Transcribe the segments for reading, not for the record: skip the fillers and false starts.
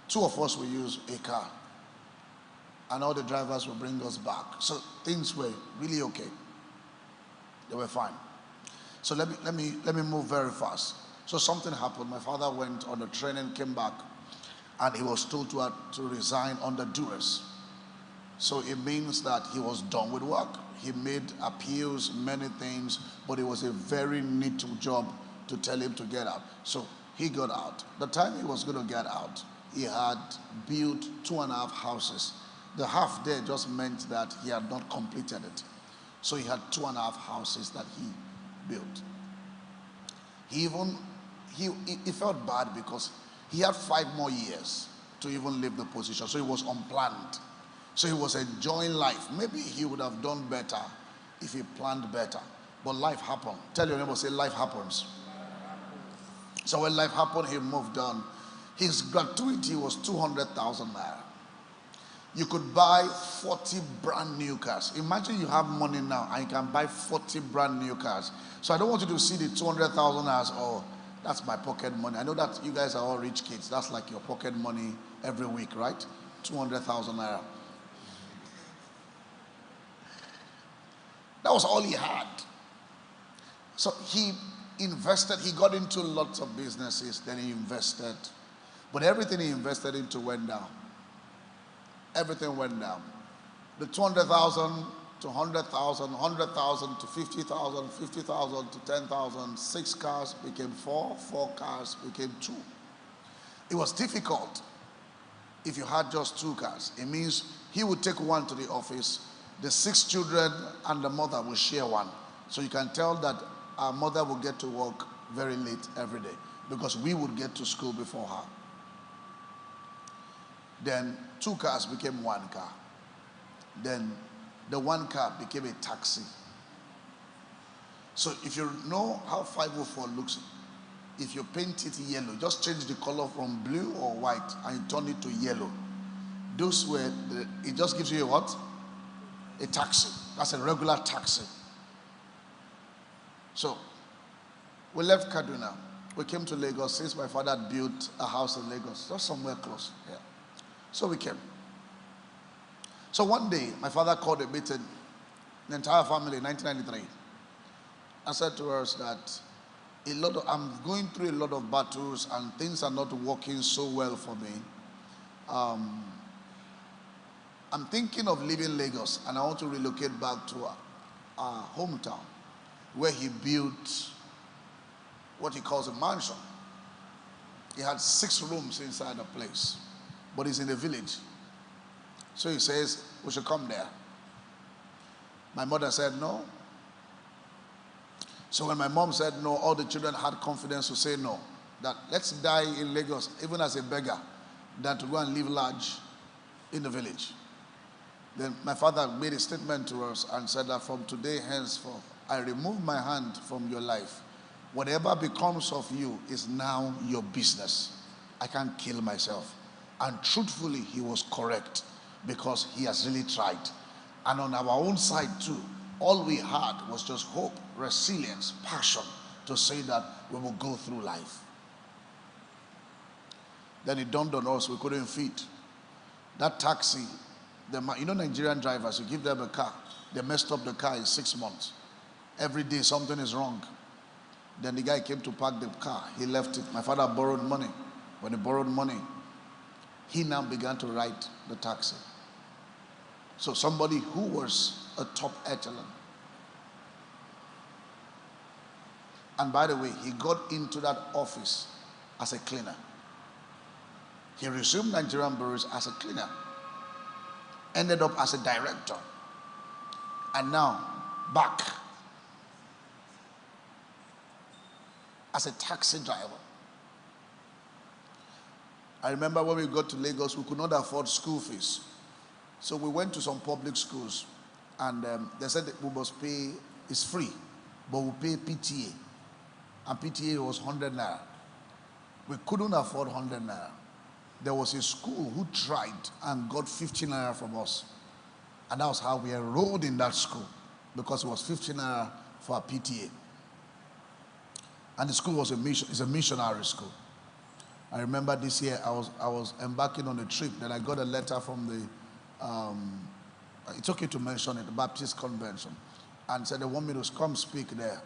Two of us will use a car, and all the drivers will bring us back. So things were really okay. They were fine. So let me move very fast. So something happened. My father went on a train and came back, and he was told to resign under duress. So it means that he was done with work. He made appeals, many things, but it was a very neat job to tell him to get out. So he got out. The time he was going to get out, he had built 2.5 houses. The half there just meant that he had not completed it. So he had 2.5 houses that he built. He felt bad because he had 5 more years to even leave the position. So it was unplanned. So he was enjoying life. Maybe he would have done better if he planned better. But life happened. Tell your neighbor, say life happens. So when life happened, he moved on. His gratuity was 200,000 naira. You could buy 40 brand new cars. Imagine you have money now and you can buy 40 brand new cars. So I don't want you to see the 200,000 as, oh, that's my pocket money. I know that you guys are all rich kids. That's like your pocket money every week, right? 200,000 naira. That was all he had. So he invested, he got into lots of businesses, then he invested. But everything he invested into went down. Everything went down. The 200,000 to 100,000, 100,000 to 50,000, 50,000 to 10,000, 6 cars became 4, 4 cars became 2. It was difficult if you had just 2 cars. It means he would take one to the office, the 6 children and the mother will share one. So you can tell that our mother will get to work very late every day because we would get to school before her. Then 2 cars became 1 car. Then the 1 car became a taxi. So if you know how 504 looks, if you paint it yellow, just change the color from blue or white and you turn it to yellow. Those were, it just gives you a what? A taxi. That's a regular taxi. So we left Kaduna. We came to Lagos since my father had built a house in Lagos, just somewhere close. Yeah. So we came. So one day, my father called a meeting, the entire family, in 1993. I said to us that I'm going through a lot of battles and things are not working so well for me. I'm thinking of leaving Lagos and I want to relocate back to our hometown where he built what he calls a mansion. He had 6 rooms inside the place, but he's in a village. So he says, we should come there. My mother said no. So when my mom said no, all the children had confidence to say no. That let's die in Lagos, even as a beggar, than to go and live large in the village. Then my father made a statement to us and said that from today henceforth, I remove my hand from your life. Whatever becomes of you is now your business. I can't kill myself. And truthfully, he was correct because he has really tried. And on our own side too, all we had was just hope, resilience, passion to say that we will go through life. Then it dawned on us we couldn't feed. That taxi, you know Nigerian drivers, you give them a car, they messed up the car in 6 months. Every day something is wrong. Then the guy came to park the car, he left it. My father borrowed money. When he borrowed money, he now began to ride the taxi. So somebody who was a top echelon. And by the way, he got into that office as a cleaner. He resumed Nigerian Breweries as a cleaner. Ended up as a director. And now, back as a taxi driver. I remember when we got to Lagos, we could not afford school fees. So we went to some public schools and they said that we must pay, it's free, but we'll pay PTA. And PTA was 100 naira. We couldn't afford 100 naira. There was a school who tried and got 50 naira from us. And that was how we enrolled in that school, because it was 50 naira for a PTA. And the school was a missionary school. I remember this year I was embarking on a trip. Then I got a letter from it's okay to mention it, the Baptist convention, and said they want me to come speak there.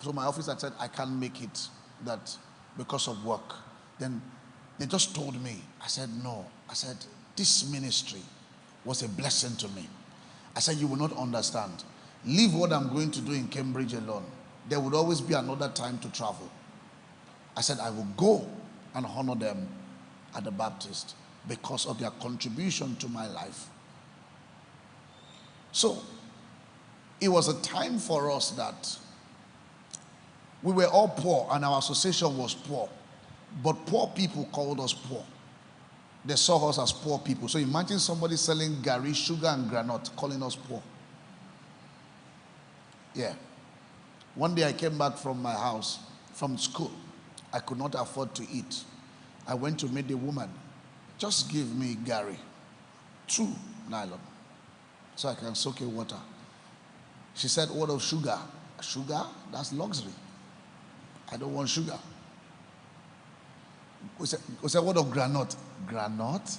So my office had said I can't make it, that because of work. Then they just told me. I said no. I said this ministry was a blessing to me. I said you will not understand. Leave what I'm going to do in Cambridge alone. There would always be another time to travel. I said I will go and honor them at the Baptist because of their contribution to my life. So it was a time for us that we were all poor and our association was poor, but poor people called us poor. They saw us as poor people. So imagine somebody selling gari, sugar and granite calling us poor. Yeah. One day I came back from my house, from school. I could not afford to eat. I went to meet the woman. Just give me gari, 2 nylon, so I can soak in water. She said, what of sugar? Sugar? That's luxury. I don't want sugar. We said, what of granite? Granite?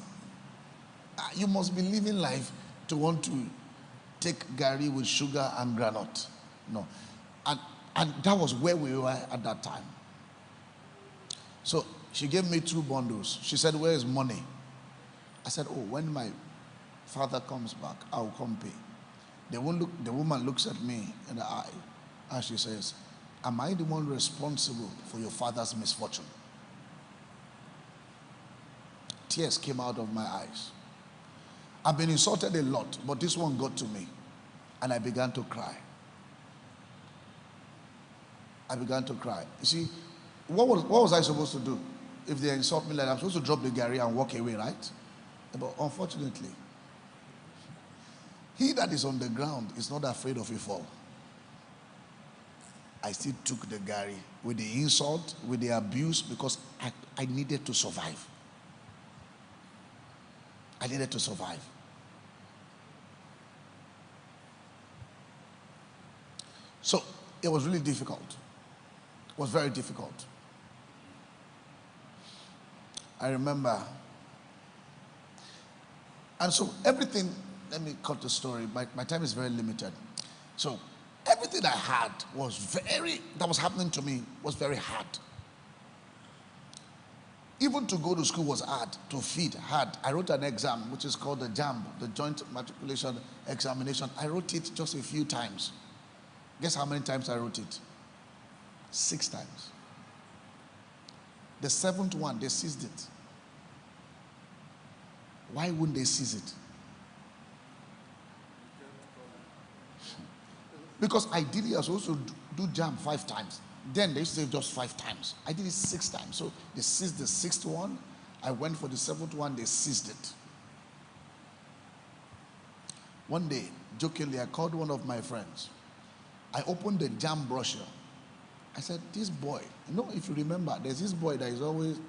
You must be living life to want to take gari with sugar and granite. No. And that was where we were at that time. So she gave me 2 bundles. She said, where is money? I said, oh, when my father comes back, I'll come pay. The woman looks at me in the eye and she says, am I the one responsible for your father's misfortune? Tears came out of my eyes. I've been insulted a lot, but this one got to me. And I began to cry. I began to cry. You see, what was I supposed to do? If they insult me like that, I'm supposed to drop the gari and walk away, right? But unfortunately, he that is on the ground is not afraid of a fall. I still took the gari with the insult, with the abuse, because I needed to survive. I needed to survive. So it was really difficult. It was very difficult. I remember. And so everything, let me cut the story. My time is very limited. So everything I had that was happening to me was very hard. Even to go to school was hard, to feed hard. I wrote an exam, which is called the JAMB, the Joint Matriculation Examination. I wrote it just a few times. Guess how many times I wrote it? 6 times. The 7th one, they seized it. Why wouldn't they seize it? Because ideally I was supposed to do JAMB 5 times. Then they used to say just 5 times. I did it 6 times. So they seized the 6th one. I went for the 7th one. They seized it. One day, jokingly, I called one of my friends. I opened the JAMB brochure. I said, this boy, if you remember, there's this boy that is always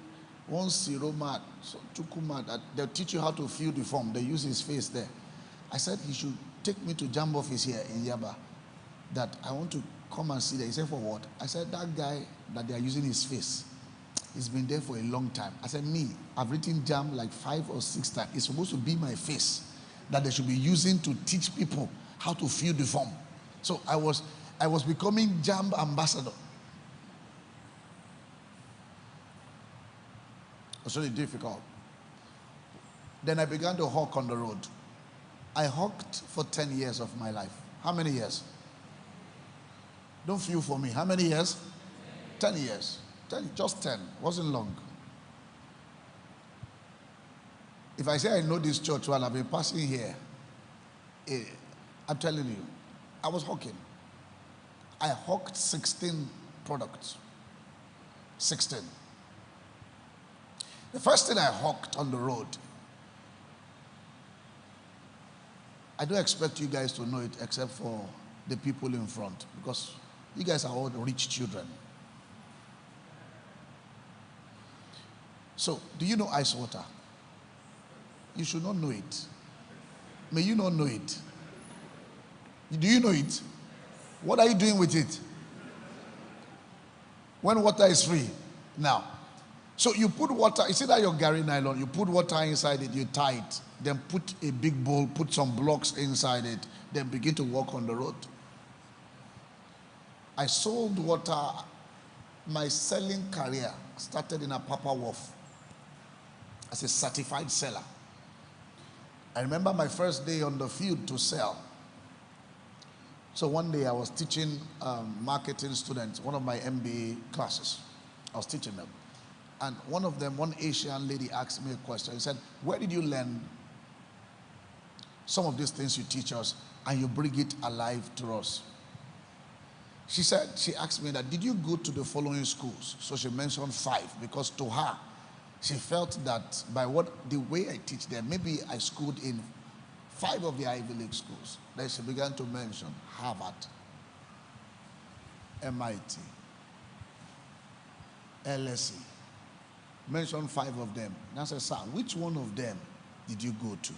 one zero mad, so tuku mad. They'll teach you how to fill the form. They use his face there. I said he should take me to JAMB office here in Yaba, that I want to come and see that. He said, for what? I said, that guy that they are using his face, he's been there for a long time. I said, I've written JAMB like 5 or 6 times. It's supposed to be my face that they should be using to teach people how to fill the form. So I was becoming JAMB ambassador. It was really difficult. Then I began to hawk on the road. I hawked for 10 years of my life. How many years? Don't feel for me. How many years? 10 years. 10, just 10. Wasn't long. If I say I know this church while I've been passing here, I'm telling you, I was hawking. I hawked 16 products. 16. The first thing I hawked on the road, I don't expect you guys to know it except for the people in front, because you guys are all rich children. So, do you know ice water? You should not know it. May you not know it. Do you know it? What are you doing with it? When water is free? Now, So you put water, you see that your Gary nylon, you put water inside it, you tie it, then put a big bowl, put some blocks inside it, then begin to walk on the road. I sold water. My selling career started in a Papa Wharf as a certified seller. I remember my first day on the field to sell. So one day I was teaching marketing students, one of my MBA classes. I was teaching them. And one of them, one Asian lady asked me a question. She said, where did you learn some of these things you teach us and you bring it alive to us? She said, she asked me that, did you go to the following schools? So she mentioned 5, because to her, she felt that by the way I teach them, maybe I schooled in 5 of the Ivy League schools. Then she began to mention Harvard, MIT, LSE. Mentioned 5 of them. And I said, sir, which one of them did you go to?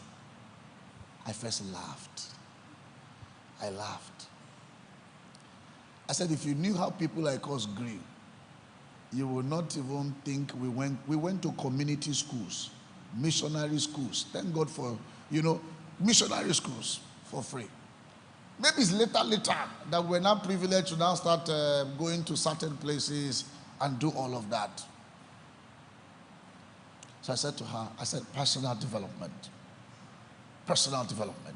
I first laughed. I laughed. I said, if you knew how people like us grew, you would not even think we went to community schools, missionary schools. Thank God for, missionary schools for free. Maybe it's later that we're now privileged to now start going to certain places and do all of that. So I said to her, personal development. Personal development.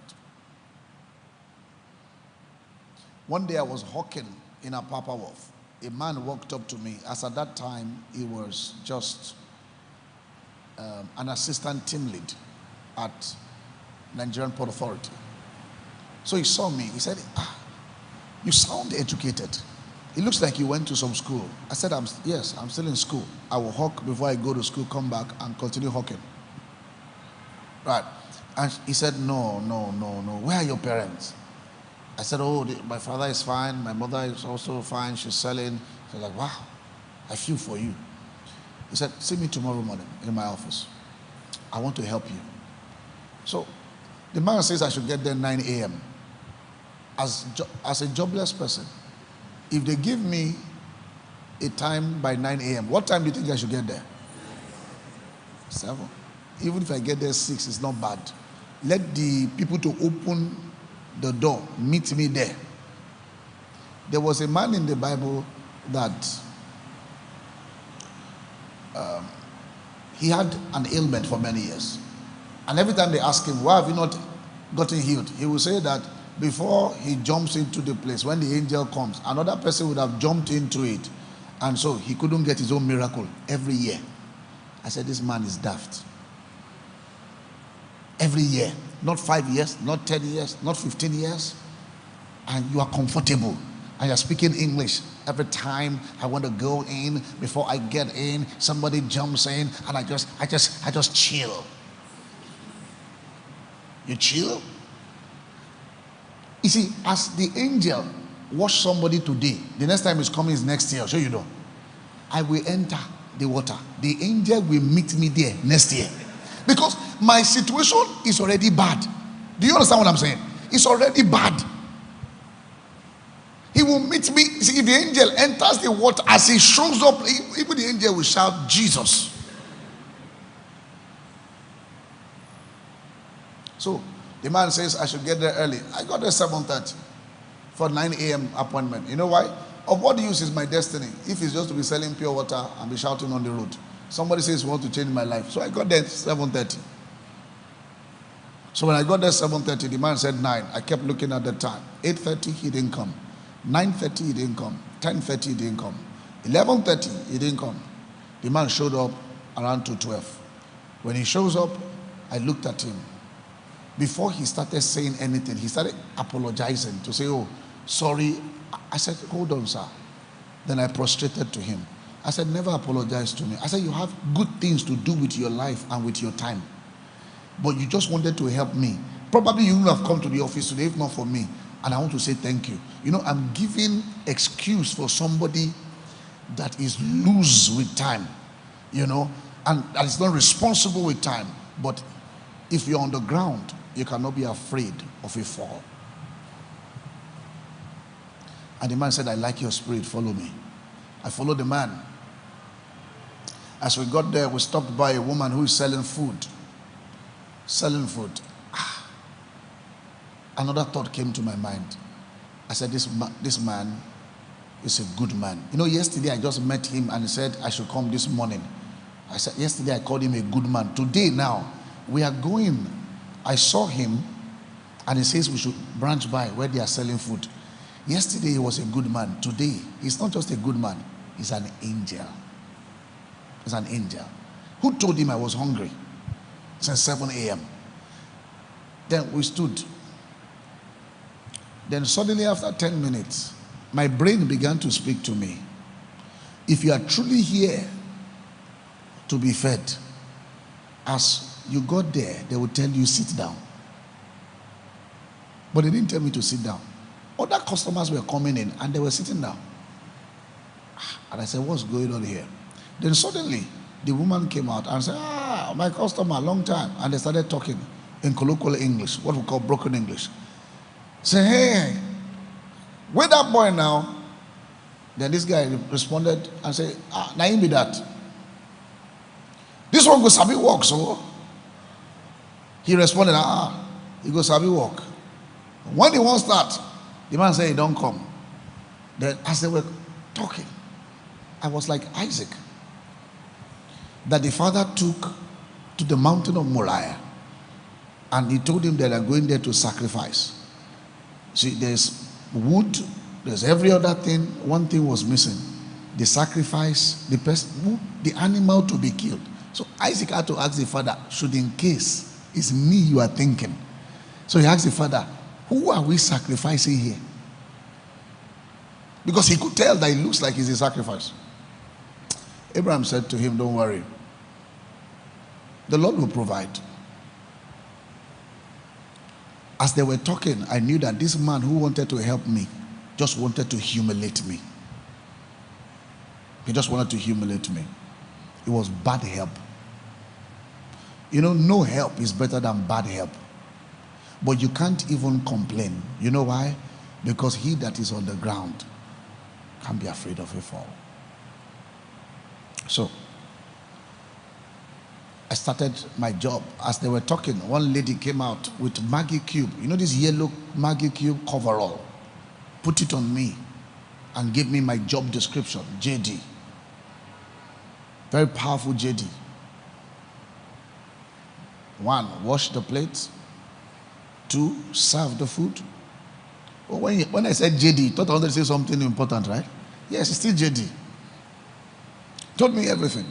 One day I was hawking in a Papa Wharf. A man walked up to me. As at that time, he was just an assistant team lead at Nigerian Port Authority. So he saw me. He said, you sound educated. It looks like you went to some school. I said, yes, I'm still in school. I will hawk before I go to school, come back and continue hawking. Right. And he said, no. Where are your parents? I said, my father is fine. My mother is also fine. She's selling. I was like, wow, I feel for you. He said, see me tomorrow morning in my office. I want to help you. So the man says I should get there 9 a.m. As a jobless person, if they give me a time by 9 a.m., what time do you think I should get there? 7. Even if I get there 6, it's not bad. Let the people to open the door meet me there. There was a man in the Bible that he had an ailment for many years. And every time they ask him, why have you not gotten healed? He will say that before he jumps into the place, when the angel comes, another person would have jumped into it. And so he couldn't get his own miracle every year. I said, this man is daft. Every year, not 5 years, not 10 years, not 15 years. And you are comfortable. And you're speaking English. Every time I want to go in, before I get in, somebody jumps in and I just chill. You chill? You see, as the angel wash somebody today, the next time he's coming is next year. So you know, I will enter the water. The angel will meet me there next year. Because my situation is already bad. Do you understand what I'm saying? It's already bad. He will meet me. See, if the angel enters the water, as he shows up, even the angel will shout, Jesus. So the man says I should get there early. I got there 7:30 for 9 a.m. appointment. You know why? Of what use is my destiny if it's just to be selling pure water and be shouting on the road? Somebody says you want to change my life. So I got there 7:30. So when I got there 7:30, the man said 9. I kept looking at the time. 8:30, he didn't come. 9:30, he didn't come. 10:30, he didn't come. 11:30, he didn't come. The man showed up around 2:12. When he shows up, I looked at him. Before he started saying anything, he started apologizing to say, oh, sorry. I said, hold on, sir. Then I prostrated to him. I said, never apologize to me. I said, you have good things to do with your life and with your time. But you just wanted to help me. Probably you would have come to the office today if not for me. And I want to say thank you. You know, I'm giving excuse for somebody that is loose with time, you know, and that is not responsible with time. But if you're on the ground, you cannot be afraid of a fall. And the man said, I like your spirit, follow me. I followed the man. As we got there, we stopped by a woman who is selling food. Selling food. Another thought came to my mind. I said, this man is a good man. You know, yesterday I just met him and he said I should come this morning. I said, yesterday I called him a good man. Today now, we are going. I saw him and he says we should branch by where they are selling food. Yesterday he was a good man. Today, he's not just a good man, he's an angel. He's an angel. Who told him I was hungry since 7 a.m.? Then we stood. Then suddenly after 10 minutes, my brain began to speak to me. If you are truly here to be fed, as you got there, they will tell you sit down. But they didn't tell me to sit down. Other customers were coming in and they were sitting down. And I said, what's going on here? Then suddenly the woman came out and said, my customer, long time. And they started talking in colloquial English, what we call broken English. Say, hey, where that boy now? Then this guy responded and said, now him be that. This one go sabi walk, so he responded, he go sabi walk. When he won't start, the man said, he don't come. Then as they were talking, I was like Isaac, that the father took to the mountain of Moriah and he told him that they are going there to sacrifice. See, there's wood, there's every other thing. One thing was missing: the sacrifice, the person, the animal to be killed. So Isaac had to ask the father, should in case it's me you are thinking. So he asked the father, who are we sacrificing here? Because he could tell that it looks like it's a sacrifice. Abraham said to him, don't worry, the Lord will provide. As they were talking, I knew that this man who wanted to help me just wanted to humiliate me. He just wanted to humiliate me. It was bad help. You know, no help is better than bad help. But you can't even complain. You know why? Because he that is on the ground can't be afraid of a fall. So I started my job. As they were talking, one lady came out with Maggie Cube. You know this yellow Maggie Cube coverall? Put it on me and gave me my job description, JD. Very powerful JD. 1, wash the plates. 2, serve the food. Oh, when I said JD, you thought I wanted to say something important, right? Yes, it's still JD. Told me everything.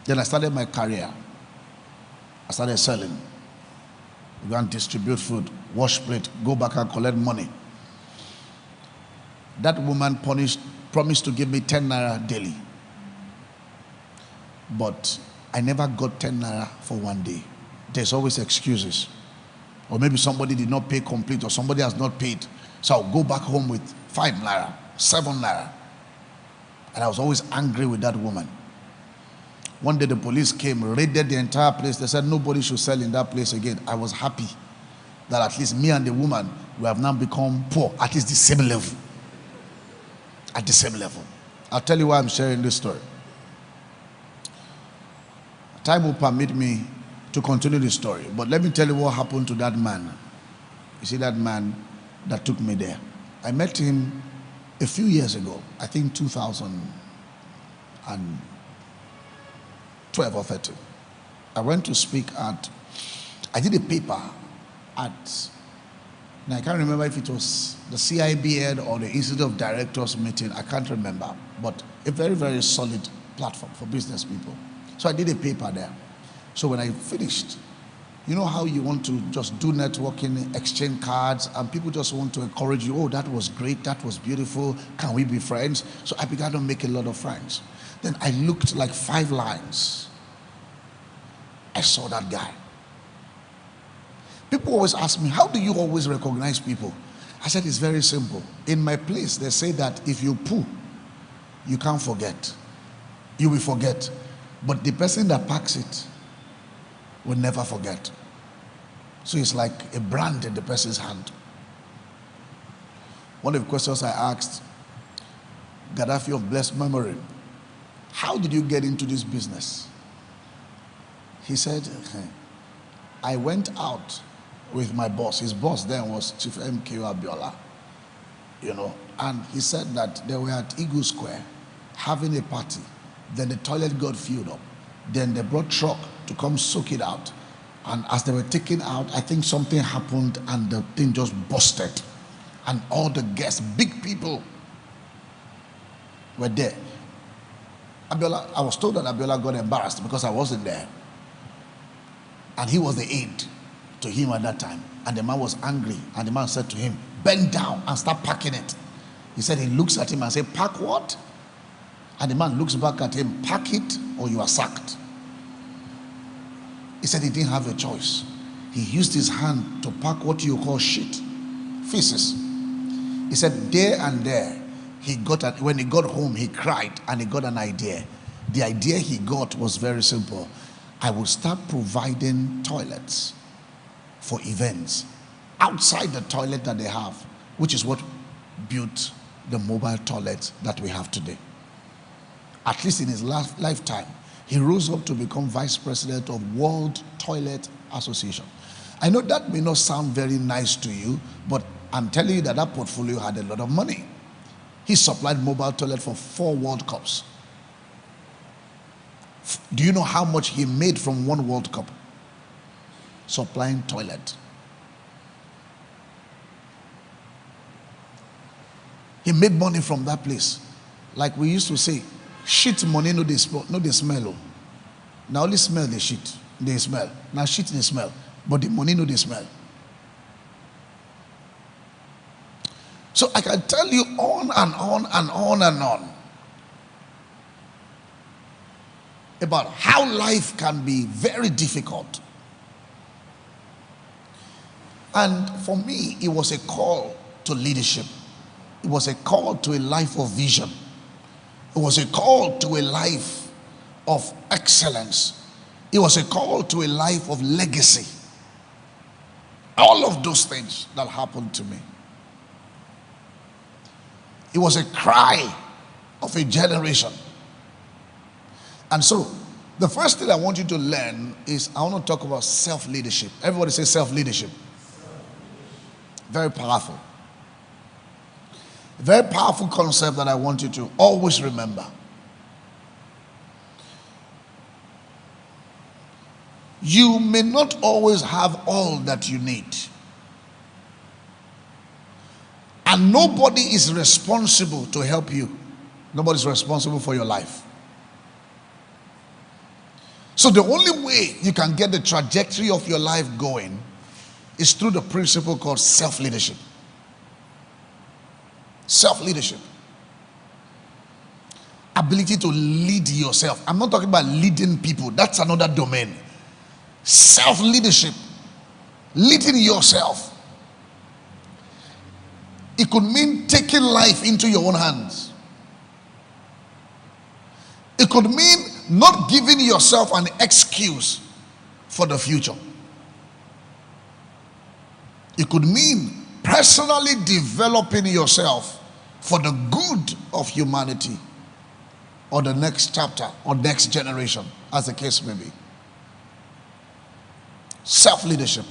Then I started my career. I started selling. Go and distribute food, wash plate, go back and collect money. That woman promised to give me 10 naira daily. But I never got 10 naira for one day. There's always excuses. Or maybe somebody did not pay complete, or somebody has not paid. So I'll go back home with 5 naira, 7 naira. And I was always angry with that woman. One day the police came, raided the entire place. They said nobody should sell in that place again. I was happy that at least me and the woman, we have now become poor, at least the same level. At the same level. I'll tell you why I'm sharing this story. Time will permit me to continue the story, but let me tell you what happened to that man. You see that man that took me there? I met him a few years ago, I think 2012 or 13. I went to speak I did a paper at, now I can't remember if it was the CIBN or the Institute of Directors meeting, I can't remember, but a very, very solid platform for business people. So I did a paper there. So when I finished, you know how you want to just do networking, exchange cards, and people just want to encourage you, oh, that was great, that was beautiful, can we be friends? So I began to make a lot of friends. Then I looked like 5 lines. I saw that guy. People always ask me, how do you always recognize people? I said, it's very simple. In my place, they say that if you poo, you can't forget. You will forget. But the person that packs it will never forget. So it's like a brand in the person's hand. One of the questions I asked Gaddafi of blessed memory, how did you get into this business? He said, I went out with my boss. His boss then was Chief M.K. Abiola, and he said that they were at Eagle Square having a party. Then the toilet got filled up. Then they brought truck to come soak it out. And as they were taking out, I think something happened and the thing just busted. And all the guests, big people, were there. Abiola, I was told that Abiola got embarrassed because I wasn't there. And he was the aide to him at that time. And the man was angry. And the man said to him, bend down and start packing it. He said, he looks at him and said, pack what? And the man looks back at him, pack it or you are sacked. He said he didn't have a choice. He used his hand to pack what you call shit, feces. He said there and there, when he got home, he cried and he got an idea. The idea he got was very simple. I will start providing toilets for events outside the toilet that they have, which is what built the mobile toilets that we have today. At least in his lifetime, he rose up to become vice president of World Toilet Association. I know that may not sound very nice to you, but I'm telling you that portfolio had a lot of money. He supplied mobile toilet for 4 World Cups. Do you know how much he made from 1 World Cup? Supplying toilet. He made money from that place. Like we used to say, shit money no they smell. Now only smell the shit. They smell. Now shit they smell. But the money no they smell. So I can tell you on and on and on and on about how life can be very difficult. And for me, it was a call to leadership. It was a call to a life of vision. It was a call to a life of excellence. It was a call to a life of legacy. All of those things that happened to me. It was a cry of a generation. And so, the first thing I want you to learn is I want to talk about self-leadership. Everybody say self-leadership. Very powerful. Very powerful concept that I want you to always remember. You may not always have all that you need. And nobody is responsible to help you. Nobody's responsible for your life. So the only way you can get the trajectory of your life going is through the principle called self-leadership. Self-leadership. Ability to lead yourself. I'm not talking about leading people. That's another domain. Self-leadership. Leading yourself. It could mean taking life into your own hands. It could mean not giving yourself an excuse for the future. It could mean personally developing yourself for the good of humanity or the next chapter or next generation, as the case may be. Self-leadership,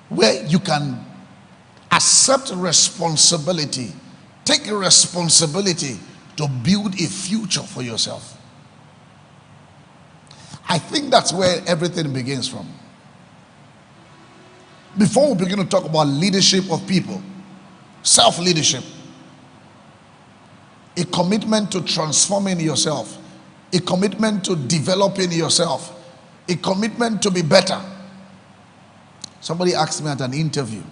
where you can accept responsibility, take a responsibility to build a future for yourself. I think that's where everything begins from. Before we begin to talk about leadership of people, self-leadership, a commitment to transforming yourself, a commitment to developing yourself, a commitment to be better. Somebody asked me at an interview.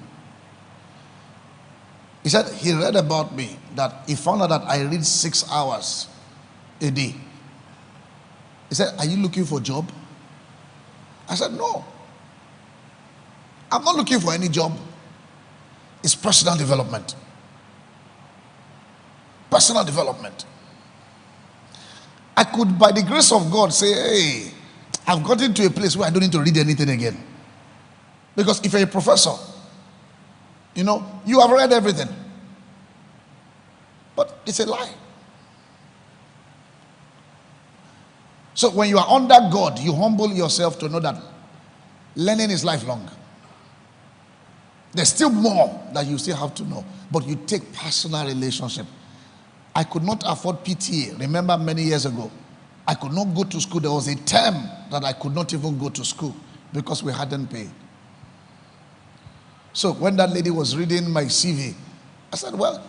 He said he read about me, that he found out that I read 6 hours a day. He said, are you looking for a job? I said, no. I'm not looking for any job. It's personal development. Personal development. I could, by the grace of God, say, hey, I've gotten to a place where I don't need to read anything again. Because if you're a professor, you have read everything. But it's a lie. So when you are under God, you humble yourself to know that learning is lifelong. There's still more that you still have to know, but you take personal relationship. I could not afford PTA. Remember many years ago, I could not go to school. There was a term that I could not even go to school because we hadn't paid. So when that lady was reading my CV, I said, well,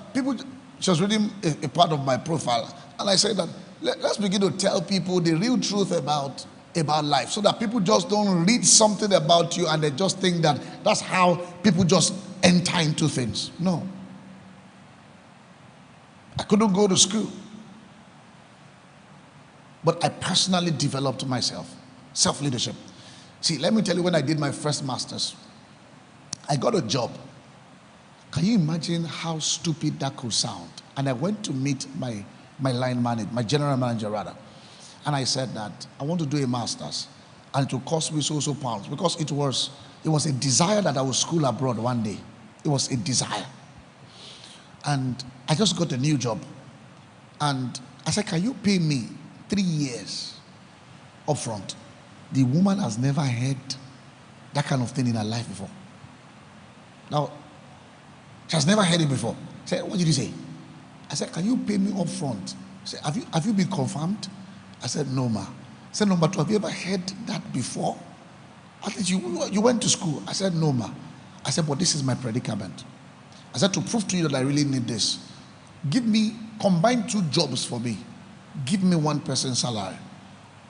she was reading a part of my profile. And I said that, let's begin to tell people the real truth about life, so that people just don't read something about you and they just think that that's how people just enter into things. No. I couldn't go to school. But I personally developed myself. Self-leadership. See, let me tell you, when I did my first master's, I got a job. Can you imagine how stupid that could sound? And I went to meet my line manager, my general manager rather. And I said that I want to do a master's, and it will cost me so pounds, because it was a desire that I would school abroad one day. It was a desire. And I just got a new job. And I said, can you pay me 3 years upfront? The woman has never heard that kind of thing in her life before. Now, she has never heard it before. I said, what did you say? I said, can you pay me upfront? She said, have you been confirmed? I said, no, ma. I said, number two, have you ever heard that before? At least you went to school. I said, no, ma. I said, but this is my predicament. I said, to prove to you that I really need this, combine 2 jobs for me. Give me 1 person's salary.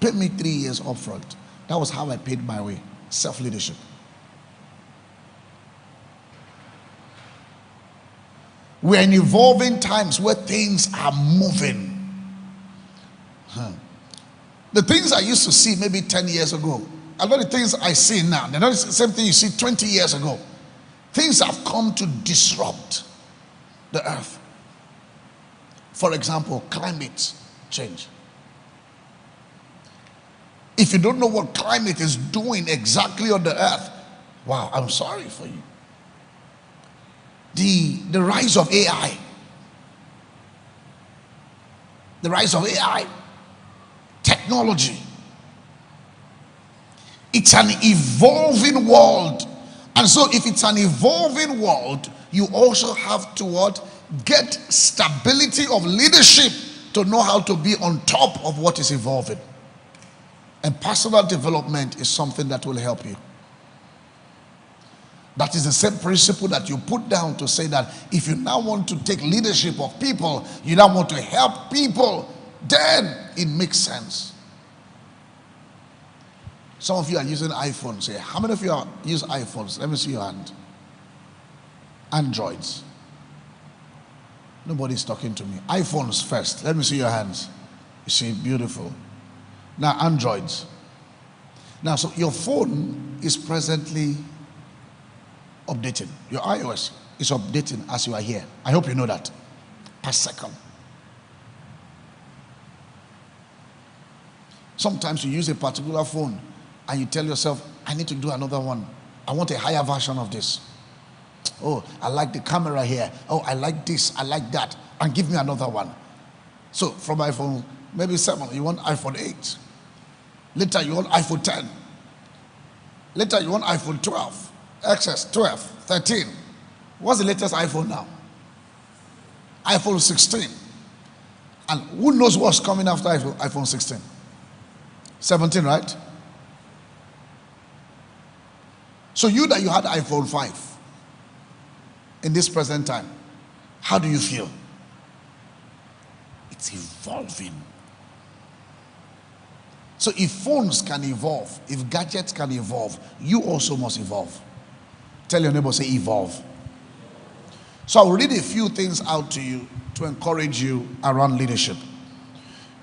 Pay me 3 years upfront. That was how I paid my way. Self-leadership. We're in evolving times where things are moving. The things I used to see maybe 10 years ago, a lot of things I see now, they're not the same thing you see 20 years ago. Things have come to disrupt the earth. For example, climate change. If you don't know what climate is doing exactly on the earth, wow, I'm sorry for you. The rise of AI. The rise of AI. Technology. It's an evolving world. And so if it's an evolving world, you also have to get stability of leadership to know how to be on top of what is evolving. And personal development is something that will help you. That is the same principle that you put down to say that if you now want to take leadership of people, you now want to help people, then it makes sense. Some of you are using iPhones here. How many of you use iPhones? Let me see your hand. Androids. Nobody's talking to me. iPhones first. Let me see your hands. You see, beautiful. Now, Androids. Now, so your phone is presently updating. Your iOS is updating as you are here. I hope you know that. Per second. Sometimes you use a particular phone and you tell yourself, I need to do another one. I want a higher version of this. Oh, I like the camera here. Oh, I like this. I like that. And give me another one. So from iPhone maybe 7, you want iPhone 8. Later you want iPhone 10. Later you want iPhone 12. XS, 12, 13. What's the latest iPhone now? iPhone 16. And who knows what's coming after iPhone 16? 17, right? So you had iPhone 5 in this present time, how do you feel? It's evolving. So if phones can evolve, if gadgets can evolve, you also must evolve. Tell your neighbor, say evolve. So I'll read a few things out to you to encourage you around leadership,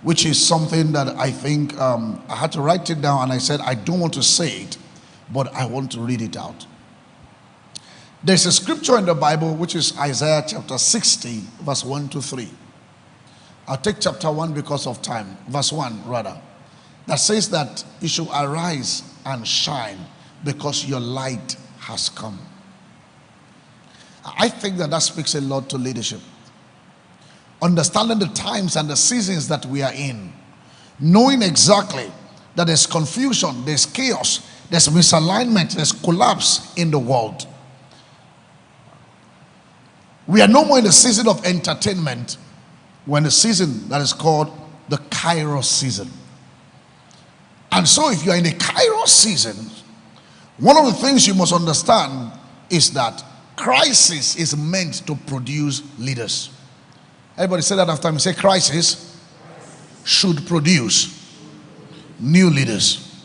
which is something that I think I had to write it down, and I said I don't want to say it, but I want to read it out. There's a scripture in the Bible which is Isaiah chapter 60 verse 1 to 3. I'll take chapter 1 because of time, verse 1 rather, that says that you should arise and shine because your light has come. I think that speaks a lot to leadership. Understanding the times and the seasons that we are in. knowing exactly that there's confusion, there's chaos, there's misalignment, there's collapse in the world. We are no more in the season of entertainment. We're in the season that is called the Kairos season. And so if you are in the Kairos season, one of the things you must understand is that crisis is meant to produce leaders. Everybody say that after me. Say, crisis should produce new leaders.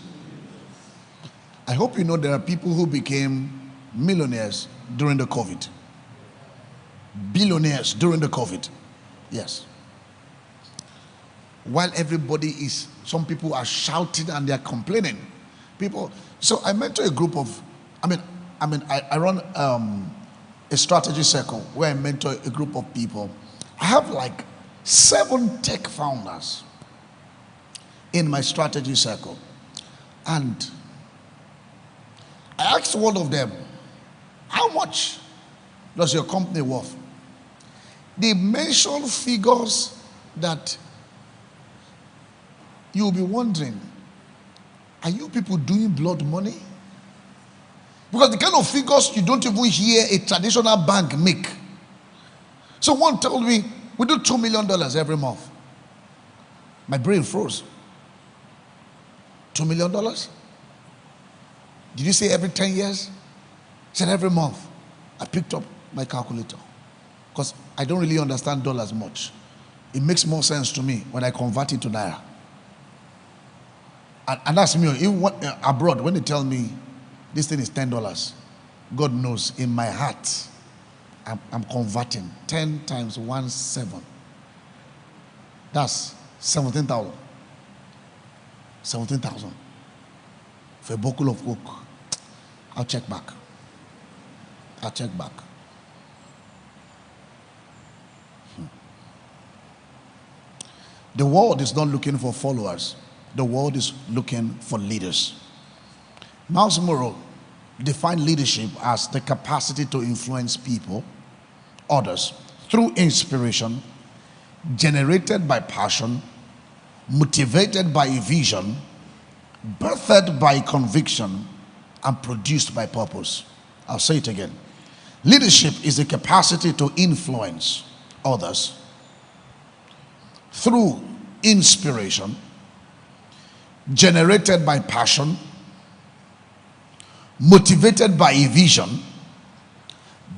I hope you know there are people who became millionaires during the COVID. Billionaires during the COVID. Yes. While everybody is, some people are shouting and they are complaining. People, so I mentor a group of, I run a strategy circle where I mentor a group of people. I have like 7 tech founders in my strategy circle. And I asked one of them, how much does your company worth? They mentioned figures that you'll be wondering, are you people doing blood money? Because the kind of figures you don't even hear a traditional bank make. So one told me, we do $2 million every month. My brain froze. $2 million? Did you say every 10 years? I said every month. I picked up my calculator because I don't really understand dollars much. It makes more sense to me when I convert it to naira. And that's me. Even abroad, when they tell me this thing is $10, God knows in my heart, I'm converting 10 times 1 7. That's 17,000. 17,000 for a bottle of Coke. I'll check back. The world is not looking for followers. The world is looking for leaders. Miles Monroe defined leadership as the capacity to influence people, others, through inspiration, generated by passion, motivated by a vision, birthed by conviction, and produced by purpose. I'll say it again. Leadership is the capacity to influence others through inspiration, generated by passion, motivated by a vision,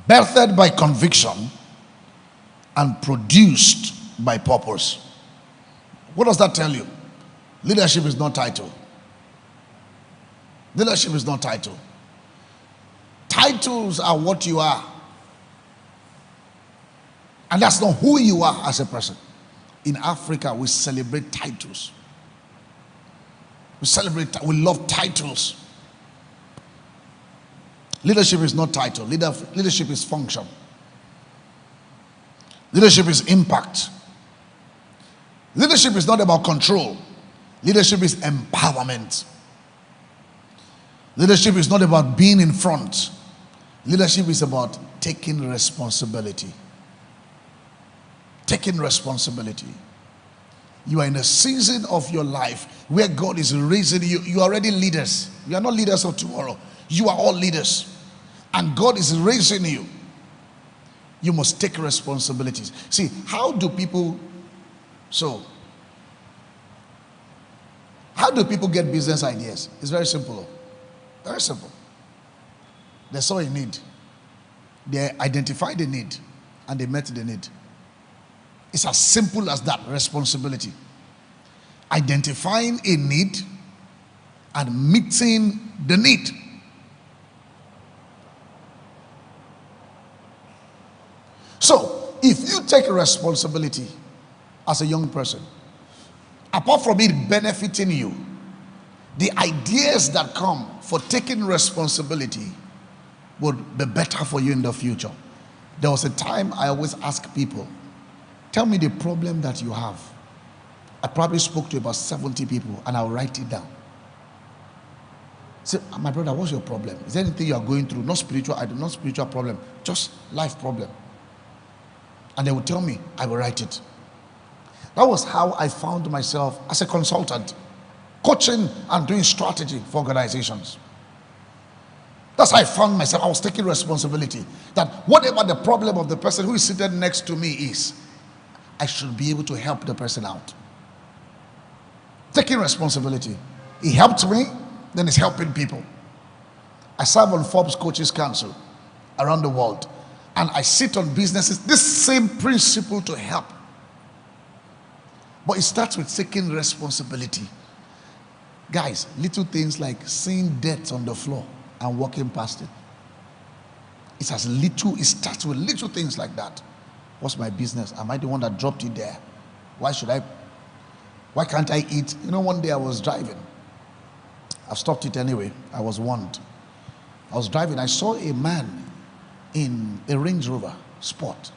birthed by conviction, and produced by purpose. What does that tell you? Leadership is not title. Leadership is not title. Titles are what you are. And that's not who you are as a person. In Africa, we celebrate titles. We love titles. Leadership is not title. Leadership is function. Leadership is impact. Leadership is not about control. Leadership is empowerment. Leadership is not about being in front. Leadership is about taking responsibility. Taking responsibility. You are in a season of your life where God is raising you. You are already leaders. You are not leaders of tomorrow. You are all leaders. And God is raising you. You must take responsibilities. See, how do people get business ideas? It's very simple. Very simple. They saw a need. They identified the need and they met the need. It's as simple as that. Responsibility. Identifying a need and meeting the need. So, if you take responsibility as a young person, apart from it benefiting you, the ideas that come for taking responsibility would be better for you in the future. There was a time I always ask people, tell me the problem that you have. I probably spoke to about 70 people and I'll write it down. Say, my brother, what's your problem? Is there anything you are going through? Not spiritual problem, just life problem. And they will tell me, I will write it. That was how I found myself as a consultant, coaching and doing strategy for organizations. That's how I found myself. I was taking responsibility that whatever the problem of the person who is seated next to me is, I should be able to help the person out. Taking responsibility. He helped me, then he's helping people. I serve on Forbes Coaches Council around the world, and I sit on businesses, this same principle to help. But it starts with taking responsibility. Guys, little things like seeing dirt on the floor and walking past it. It's as little, it starts with little things like that. What's my business? Am I the one that dropped it there? Why can't I eat? You know, one day I was driving. I've stopped it anyway. I was warned. I was driving. I saw a man in a Range Rover Sport.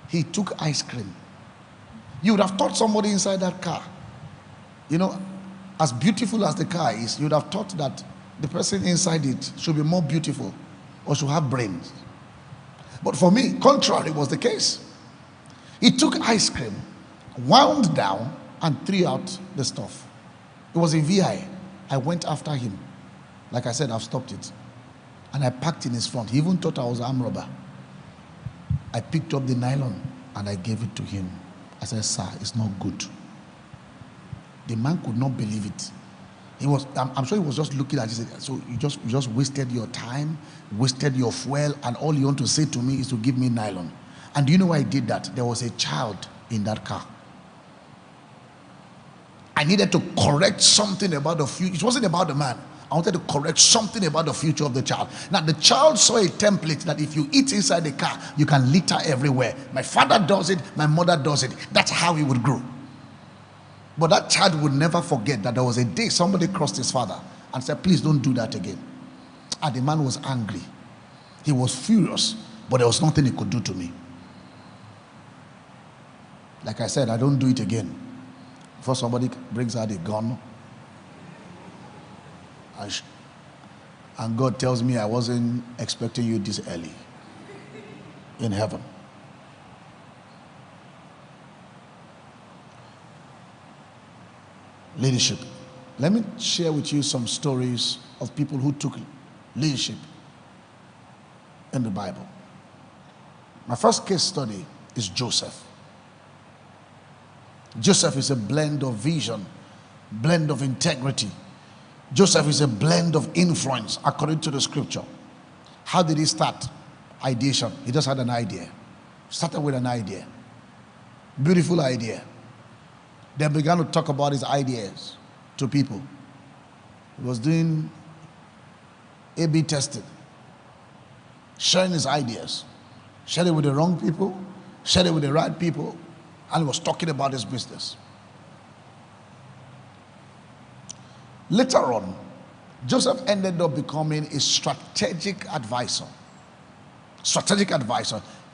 He took ice cream. You would have thought somebody inside that car, you know, as beautiful as the car is, you would have thought that the person inside it should be more beautiful or should have brains. But for me, contrary was the case. He took ice cream, wound down, and threw out the stuff. It was a VI. I went after him. Like I said, I've stopped it. And I parked in his front. He even thought I was an armed robber. I picked up the nylon and I gave it to him. I said, sir, it's not good. The man could not believe it. I'm sure he was just looking at it. So you just wasted your time, wasted your fuel, and all you want to say to me is to give me nylon. And do you know why I did that? There was a child in that car. I needed to correct something about the future. It wasn't about the man. I wanted to correct something about the future of the child. Now, the child saw a template that if you eat inside the car, you can litter everywhere. My father does it, my mother does it. That's how he would grow. But that child would never forget that there was a day somebody crossed his father and said, please don't do that again. And the man was angry. He was furious, but there was nothing he could do to me. Like I said, I don't do it again. Before somebody brings out a gun, and God tells me I wasn't expecting you this early in heaven. Leadership. Let me share with you some stories of people who took leadership in the Bible. My first case study is Joseph. Joseph is a blend of vision, blend of integrity. Joseph is a blend of influence according to the scripture. How did he start? Ideation. He just had an idea. Started with an idea. Beautiful idea. Then began to talk about his ideas to people. He was doing A/B testing, sharing his ideas, shared it with the wrong people, shared it with the right people, and he was talking about his business. Later on, Joseph ended up becoming a strategic advisor,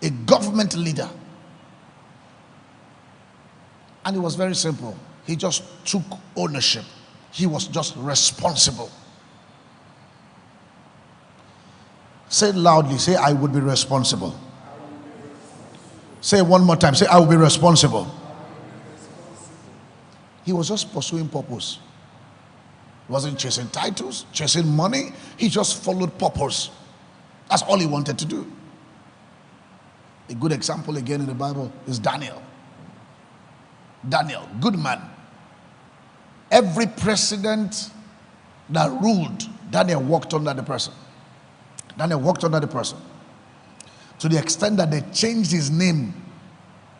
a government leader. And it was very simple. He just took ownership. He was just responsible. Say it loudly. Say, I would be responsible. Say it one more time. Say, I will be responsible. He was just pursuing purpose. He wasn't chasing titles, chasing money. He just followed purpose. That's all he wanted to do. A good example again in the Bible is Daniel. Daniel, good man. Every president that ruled, Daniel walked under the person. Daniel walked under the person. To the extent that they changed his name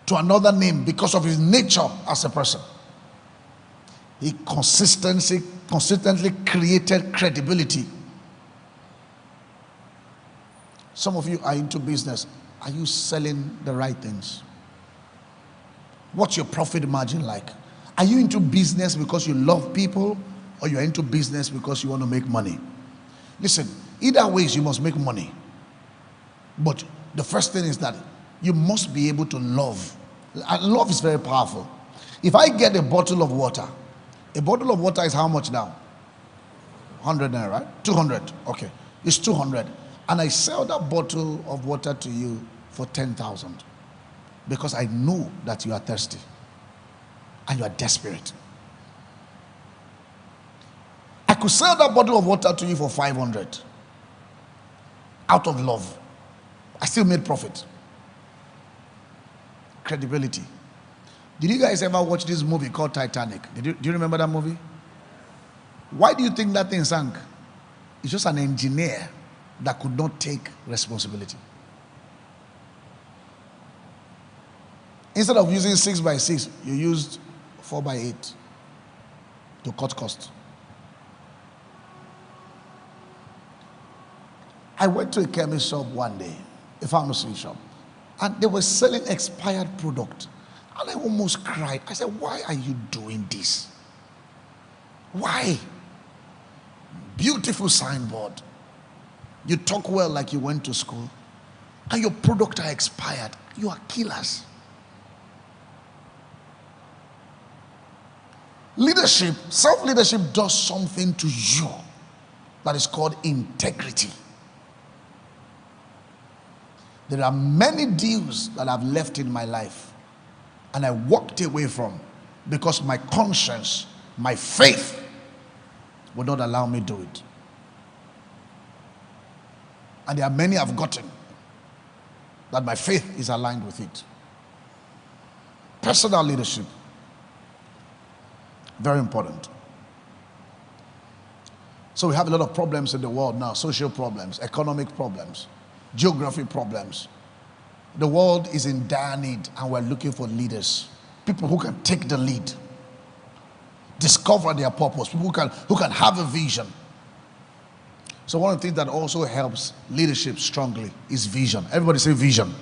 to another name because of his nature as a person. He consistently created credibility. Some of you are into business. Are you selling the right things? What's your profit margin like? Are you into business because you love people, or you're into business because you want to make money? Listen, either ways you must make money. But the first thing is that you must be able to love. And love is very powerful. If I get a bottle of water is how much now? 100 naira, right? 200. Okay, it's 200. And I sell that bottle of water to you for 10,000 because I know that you are thirsty. and you are desperate. I could sell that bottle of water to you for 500 out of love. I still made profit. Credibility. Did you guys ever watch this movie called Titanic? Do you remember that movie? Why do you think that thing sank? It's just an engineer that could not take responsibility. Instead of using 6x6, you used 4x8 to cut costs. I went to a chemist shop one day, a pharmacy shop, and they were selling expired product. And I almost cried. I said, why are you doing this? Why? Beautiful signboard. You talk well like you went to school, and your product are expired. You are killers. Leadership, self-leadership does something to you that is called integrity. There are many deals that I've left in my life and I walked away from because my conscience, my faith would not allow me to do it. And there are many I've gotten that my faith is aligned with it. Personal leadership, very important. So we have a lot of problems in the world now, social problems, economic problems, geography problems. The world is in dire need and we're looking for leaders, people who can take the lead, discover their purpose, people who can have a vision. So one of the things that also helps leadership strongly is vision. Everybody say vision.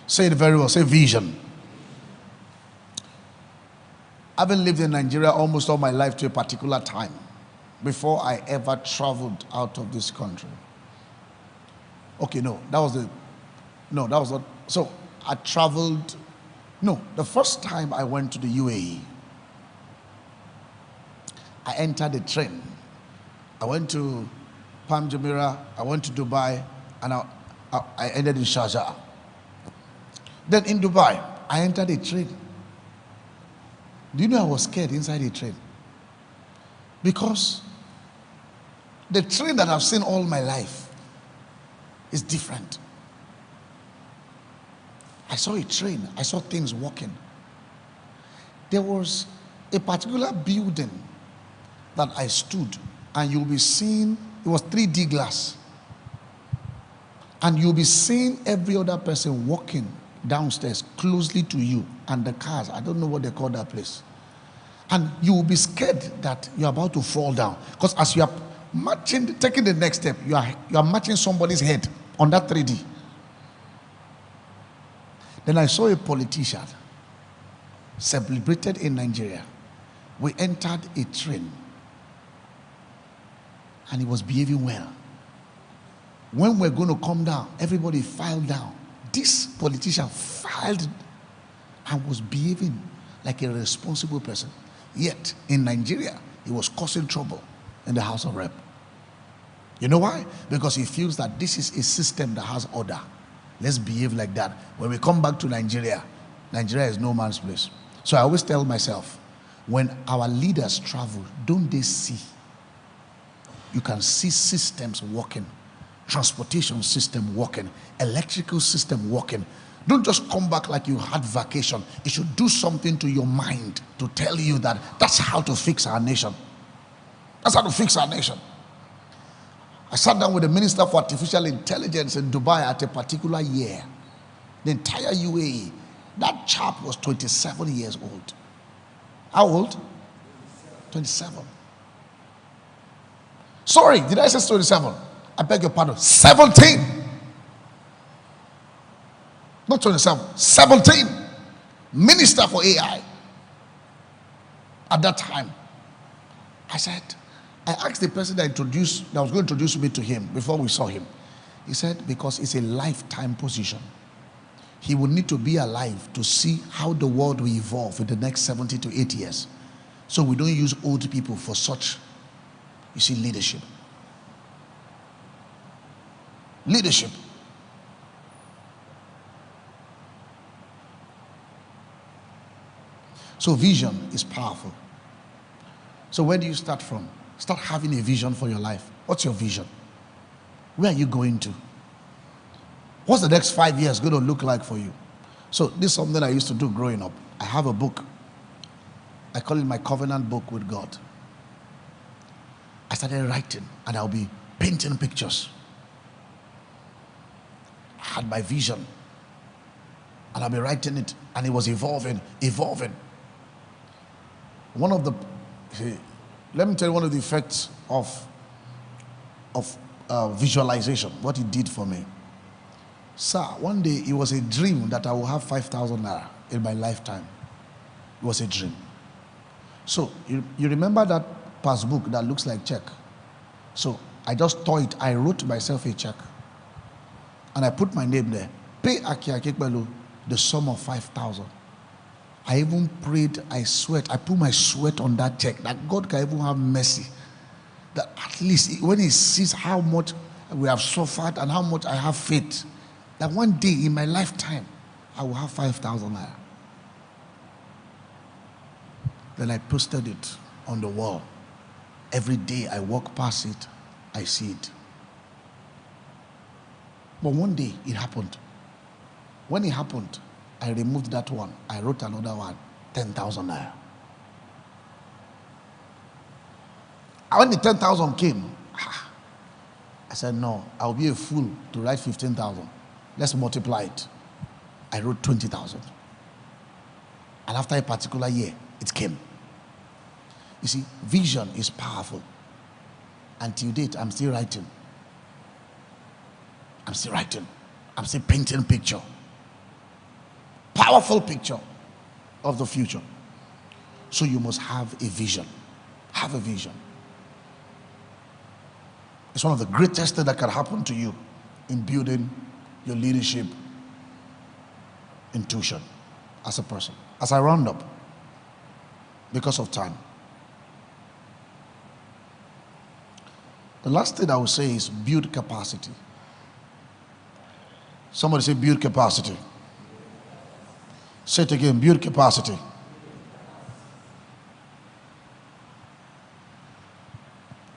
Say it very well, say vision. I've been lived in Nigeria almost all my life to a particular time before I ever traveled out of this country. Okay, that was not. So I traveled, the first time I went to the UAE, I entered a train. I went to Palm Jumeirah, I went to Dubai, and I ended in Sharjah. Then in Dubai, I entered a train. Do you know I was scared inside a train? Because the train that I've seen all my life is different. I saw a train, I saw things walking. There was a particular building that I stood, and you'll be seeing, it was 3D glass. And you'll be seeing every other person walking downstairs closely to you, and the cars, I don't know what they call that place. And you will be scared that you're about to fall down. Because as you are taking the next step, you are matching somebody's head on that 3D. Then I saw a politician celebrated in Nigeria. We entered a train and he was behaving well. When we're going to come down, everybody filed down. This politician filed and was behaving like a responsible person. Yet in Nigeria, he was causing trouble in the House of Rep. You know why? Because he feels that this is a system that has order. Let's behave like that. When we come back to Nigeria, Nigeria is no man's place. So I always tell myself, when our leaders travel, don't they see? You can see systems working, transportation system working, electrical system working. Don't just come back like you had vacation. It should do something to your mind to tell you that that's how to fix our nation. That's how to fix our nation. I sat down with the Minister for Artificial Intelligence in Dubai at a particular year. The entire UAE. That chap was 27 years old. How old? 27. Sorry, did I say 27? I beg your pardon. 17. Not 27. 17. Minister for AI. At that time. I asked the person that was going to introduce me to him before we saw him. He said, because it's a lifetime position. He would need to be alive to see how the world will evolve in the next 70 to 80 years. So we don't use old people for such, leadership. Leadership. So vision is powerful. So where do you start from? Start having a vision for your life. What's your vision? Where are you going to? What's the next 5 years going to look like for you? So this is something I used to do growing up. I have a book. I call it my covenant book with God. I started writing and I'll be painting pictures. I had my vision and I'll be writing it, and it was evolving. Let me tell you one of the effects of visualization, what it did for me. Sir, one day it was a dream that I will have 5,000 naira in my lifetime. It was a dream. So you remember that passbook that looks like check? So I just tore it. I wrote myself a check and I put my name there. Pay Aki Akekbelu the sum of 5,000. I even prayed, I sweat. I put my sweat on that check, that God can even have mercy. That at least when he sees how much we have suffered and how much I have faith, that one day in my lifetime, I will have 5,000 naira. Then I posted it on the wall. Every day I walk past it, I see it. But one day it happened. When it happened, I removed that one. I wrote another one, 10,000 naira. And when the 10,000 came, I said, no, I'll be a fool to write 15,000. Let's multiply it. I wrote 20,000. And after a particular year, it came. You see, vision is powerful. Until date, I'm still writing. I'm still painting picture. Powerful picture of the future. So you must have a vision. Have a vision. It's one of the greatest things that can happen to you in building your leadership intuition as a person. As I round up, because of time, the last thing I will say is build capacity. Somebody say build capacity. Say it again, build capacity.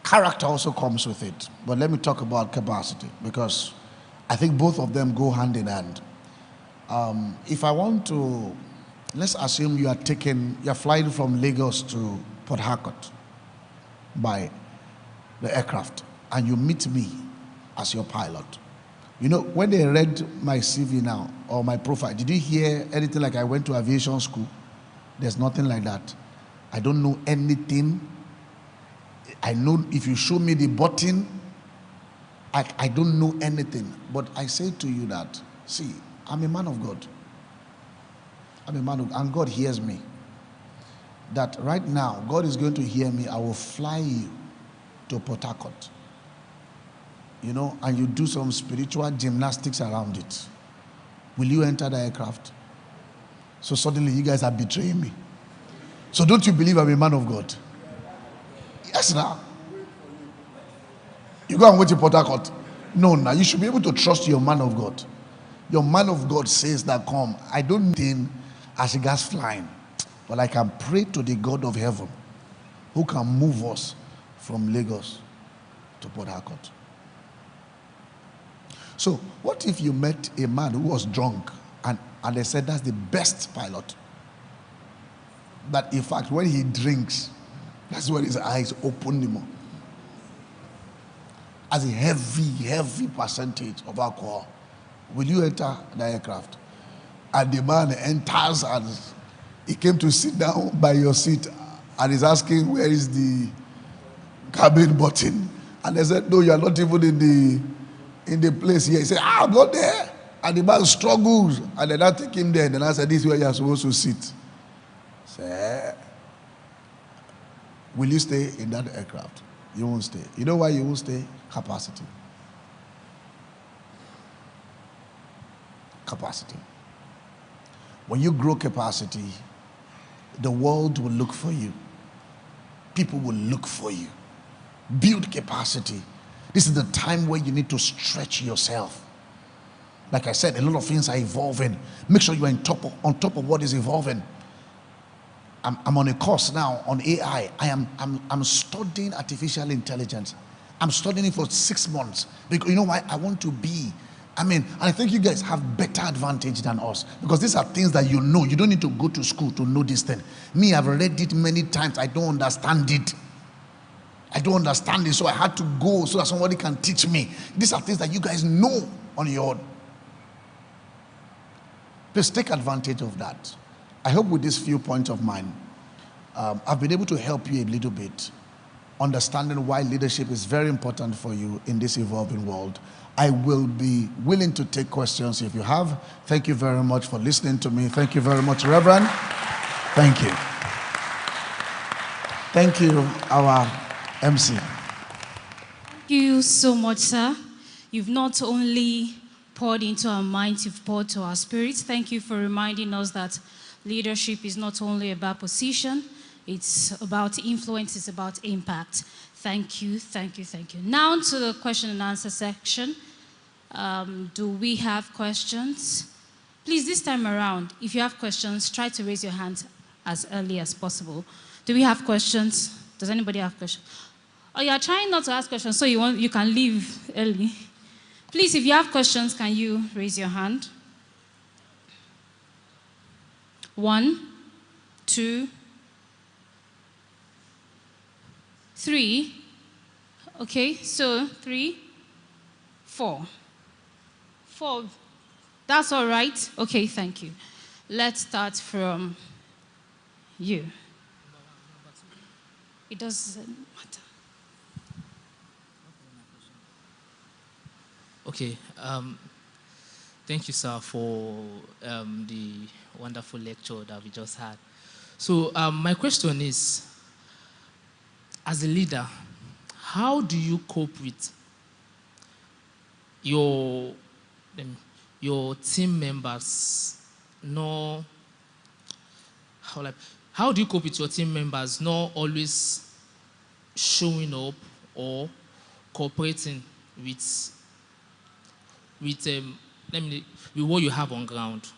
Character also comes with it, but let me talk about capacity because I think both of them go hand in hand. If I want to, let's assume you are flying from Lagos to Port Harcourt by the aircraft, and you meet me as your pilot. You know, when they read my CV now or my profile, did you hear anything like I went to aviation school? There's nothing like that. I don't know anything. I know if you show me the button, I don't know anything. But I say to you that, see, I'm a man of God. And God hears me. That right now, God is going to hear me. I will fly you to Port Harcourt. You know, and you do some spiritual gymnastics around it. Will you enter the aircraft? So suddenly you guys are betraying me. So don't you believe I'm a man of God? Yes, now. You go and wait in Port Harcourt. No, now you should be able to trust your man of God. Your man of God says that come. I don't think as a gas flying, but I can pray to the God of heaven who can move us from Lagos to Port Harcourt. So what if you met a man who was drunk and they said that's the best pilot? That in fact when he drinks, that's when his eyes open more. As a heavy percentage of alcohol, will you enter the aircraft? And the man enters and he came to sit down by your seat and is asking where is the cabin button? And they said, no, you are not even in the place here. He said, I'm not there. And the man struggles. And then I take him there. And then I said, this is where you are supposed to sit. Say, will you stay in that aircraft? You won't stay. You know why you won't stay? Capacity. Capacity. When you grow capacity, the world will look for you. People will look for you. Build capacity. This is the time where you need to stretch yourself. Like I said, a lot of things are evolving. Make sure you are on top of what is evolving. I'm on a course now on AI. I'm studying artificial intelligence. I'm studying it for 6 months because you know why? I want to be. And I think you guys have better advantage than us because these are things that you know. You don't need to go to school to know this thing. Me, I've read it many times. I don't understand it. So I had to go so that somebody can teach me. These are things that you guys know on your own. Please take advantage of that. I hope with these few points of mine, I've been able to help you a little bit, understanding why leadership is very important for you in this evolving world. I will be willing to take questions if you have. Thank you very much for listening to me. Thank you very much, Reverend. Thank you. Thank you, our MC. Thank you so much, sir. You've not only poured into our minds, you've poured to our spirits. Thank you for reminding us that leadership is not only about position, it's about influence, it's about impact. Thank you, thank you, thank you. Now to the question and answer section. Do we have questions? Please, this time around, if you have questions, try to raise your hand as early as possible. Do we have questions? Does anybody have questions? Oh, you are trying not to ask questions, so you can leave early. Please, if you have questions, can you raise your hand? 1, 2, 3. Okay, so 3, 4. 4. That's all right? Okay, thank you. Let's start from you. It doesn't matter. Okay. Thank you, sir, for the wonderful lecture that we just had. So my question is, as a leader, how do you cope with your team members how do you cope with your team members not always showing up or cooperating with what you have on ground,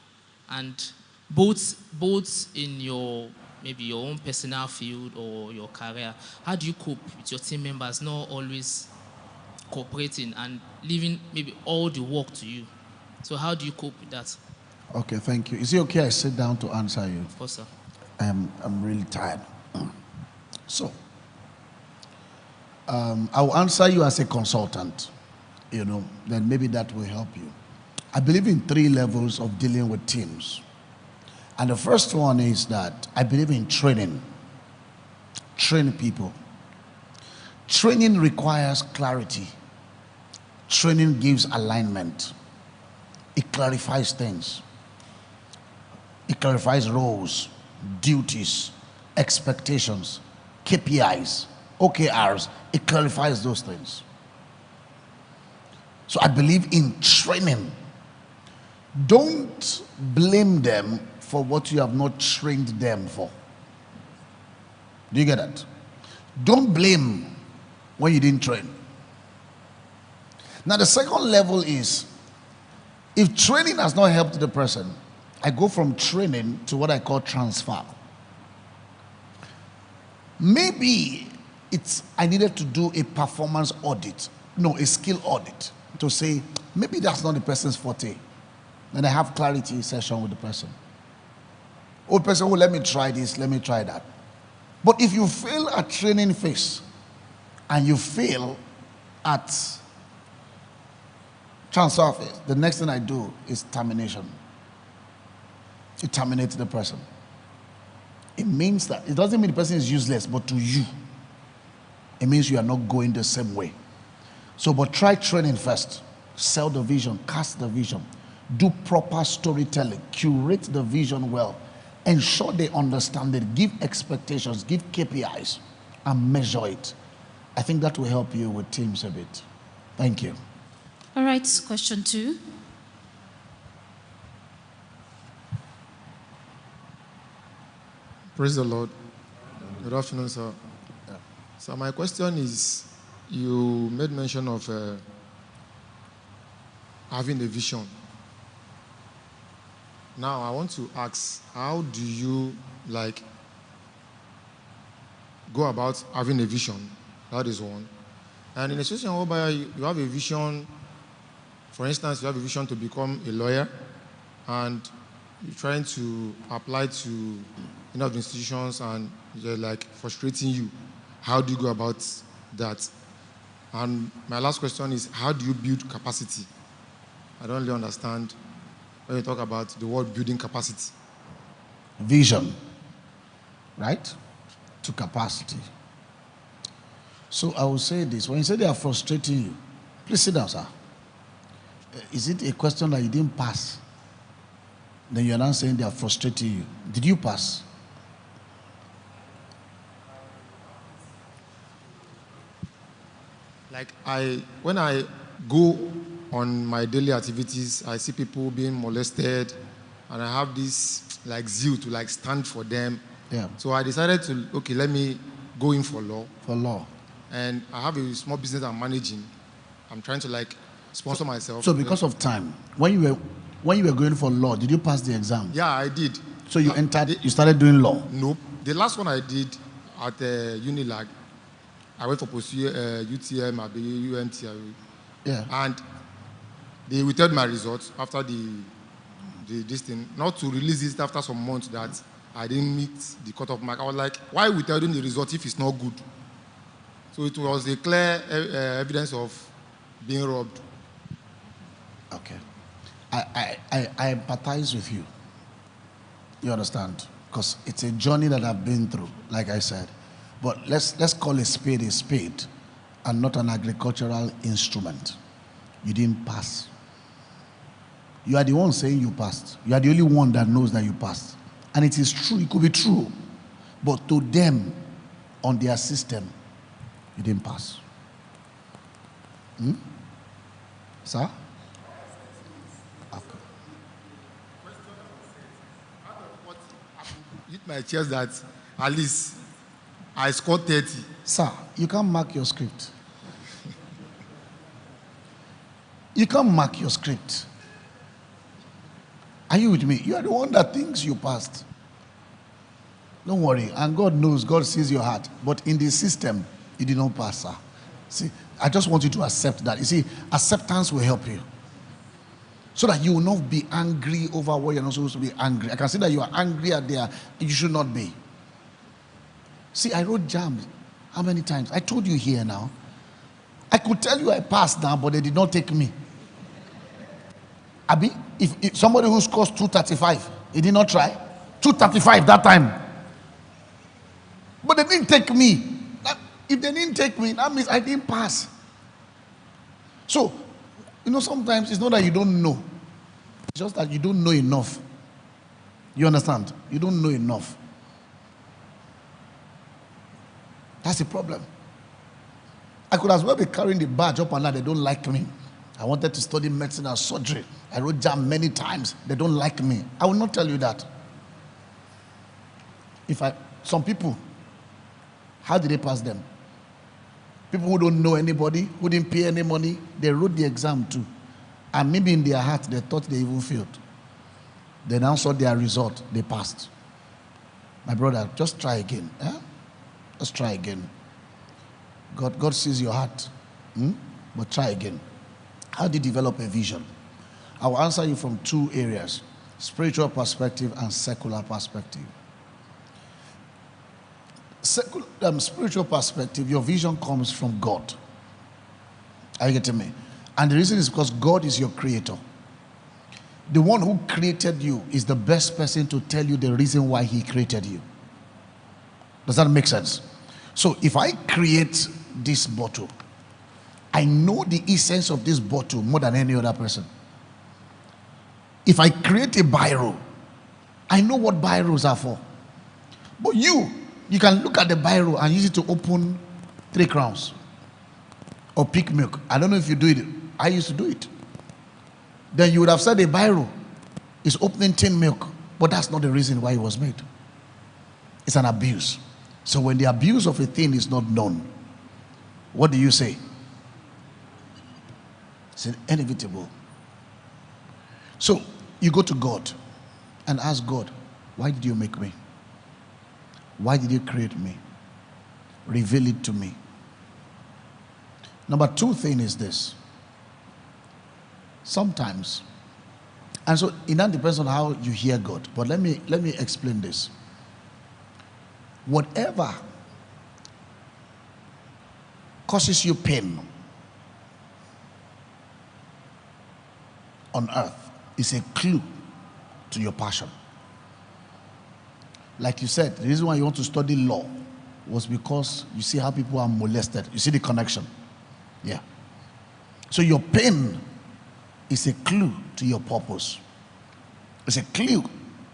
and both in your maybe your own personal field or your career? How do you cope with your team members not always cooperating and leaving maybe all the work to you? So how do you cope with that? Okay, thank you. Is it okay I sit down to answer you? Of course, sir. I'm really tired. So, I'll answer you as a consultant, then maybe that will help you. I believe in 3 levels of dealing with teams. And the first one is that I believe in training. Train people. Training requires clarity. Training gives alignment. It clarifies things. It clarifies roles, duties, expectations, KPIs, OKRs. It clarifies those things. So I believe in training. Don't blame them for what you have not trained them for. Do you get that? Don't blame when you didn't train. Now the second level is, if training has not helped the person, I go from training to what I call transfer. Maybe I needed to do a performance audit, a skill audit, to say maybe that's not the person's forte. Then I have clarity session with the person. Old person, let me try this, let me try that. But if you fail at training phase and you fail at transfer phase, the next thing I do is termination. You terminate the person. It means that it doesn't mean the person is useless, but to you, it means you are not going the same way. So, but try training first. Sell the vision, cast the vision, do proper storytelling, curate the vision well, ensure they understand it, give expectations, give KPIs, and measure it. I think that will help you with teams a bit. Thank you. All right, question 2. Praise the Lord. Good afternoon, sir. Yeah. So my question is, you made mention of having a vision. Now I want to ask, how do you go about having a vision. That is one. And in a situation whereby you have a vision, for instance, you have a vision to become a lawyer, and you're trying to apply to enough institutions, and they're like frustrating you. How do you go about that? And my last question is, how do you build capacity? I don't really understand when you talk about the word building capacity. Vision, right? To capacity. So I will say this. When you say they are frustrating you, please sit down, sir. Is it a question that you didn't pass? Then you're not saying they are frustrating you. Did you pass? Like when I go on my daily activities, I see people being molested, and I have this like zeal to like stand for them. Yeah. So I decided to, okay, let me go in for law. For law. And I have a small business I'm managing. I'm trying to like sponsor myself. So because of time, when you were going for law, did you pass the exam? Yeah, I did. So you you started doing law? Nope. The last one I did at Unilag, I went for UTM, UMT. Yeah. And they withheld my results after this thing, not to release it after some months that I didn't meet the cutoff mark. I was like, why withholding the result if it's not good? So it was a clear evidence of being robbed. Okay. I empathize with you. You understand? Because it's a journey that I've been through, like I said. But let's call a spade and not an agricultural instrument. You didn't pass. You are the one saying you passed. You are the only one that knows that you passed. And it is true, it could be true. But to them, on their system, you didn't pass. Sir? Okay. Hit my chest that at least I scored 30. Sir, you can't mark your script. You can't mark your script. Are you with me? You are the one that thinks you passed. Don't worry. And God knows, God sees your heart. But in the system, you did not pass, sir. See, I just want you to accept that. You see, acceptance will help you. So that you will not be angry over what you're not supposed to be angry. I can see that you are angry at there. You should not be. See, I wrote jams. How many times? I told you here now. I could tell you I passed now, but they did not take me. Abi, if somebody who scores 235, he did not try. 235 that time. But they didn't take me. If they didn't take me, that means I didn't pass. So, sometimes it's not that you don't know. It's just that you don't know enough. You understand? You don't know enough. That's the problem. I could as well be carrying the badge up and down. They don't like me. I wanted to study medicine and surgery. I wrote jam many times. They don't like me. I will not tell you that. Some people, how did they pass them? People who don't know anybody, who didn't pay any money, they wrote the exam too. And maybe in their heart, they thought they even failed. They now saw their result, they passed. My brother, just try again. Just try again. God sees your heart. But try again. How do you develop a vision? I will answer you from two areas: spiritual perspective and secular perspective. Spiritual perspective, your vision comes from God. Are you getting me? And the reason is because God is your creator. The one who created you is the best person to tell you the reason why he created you. Does that make sense? So if I create this bottle, I know the essence of this bottle more than any other person. If I create a biro, I know what biros are for. But you can look at the biro and use it to open 3 crowns or pick milk. I don't know if you do it. I used to do it. Then you would have said a biro is opening tin milk, but that's not the reason why it was made. It's an abuse. So when the abuse of a thing is not known, what do you say? It's inevitable. So you go to God and ask God, why did you make me? Why did you create me? reveal it to me. Number two thing is this. Sometimes, and so it now depends on how you hear God, but let me explain this. Whatever causes you pain on earth is a clue to your passion. Like you said, the reason why you want to study law was because you see how people are molested. You see the connection. Yeah. So your pain is a clue to your purpose. It's a clue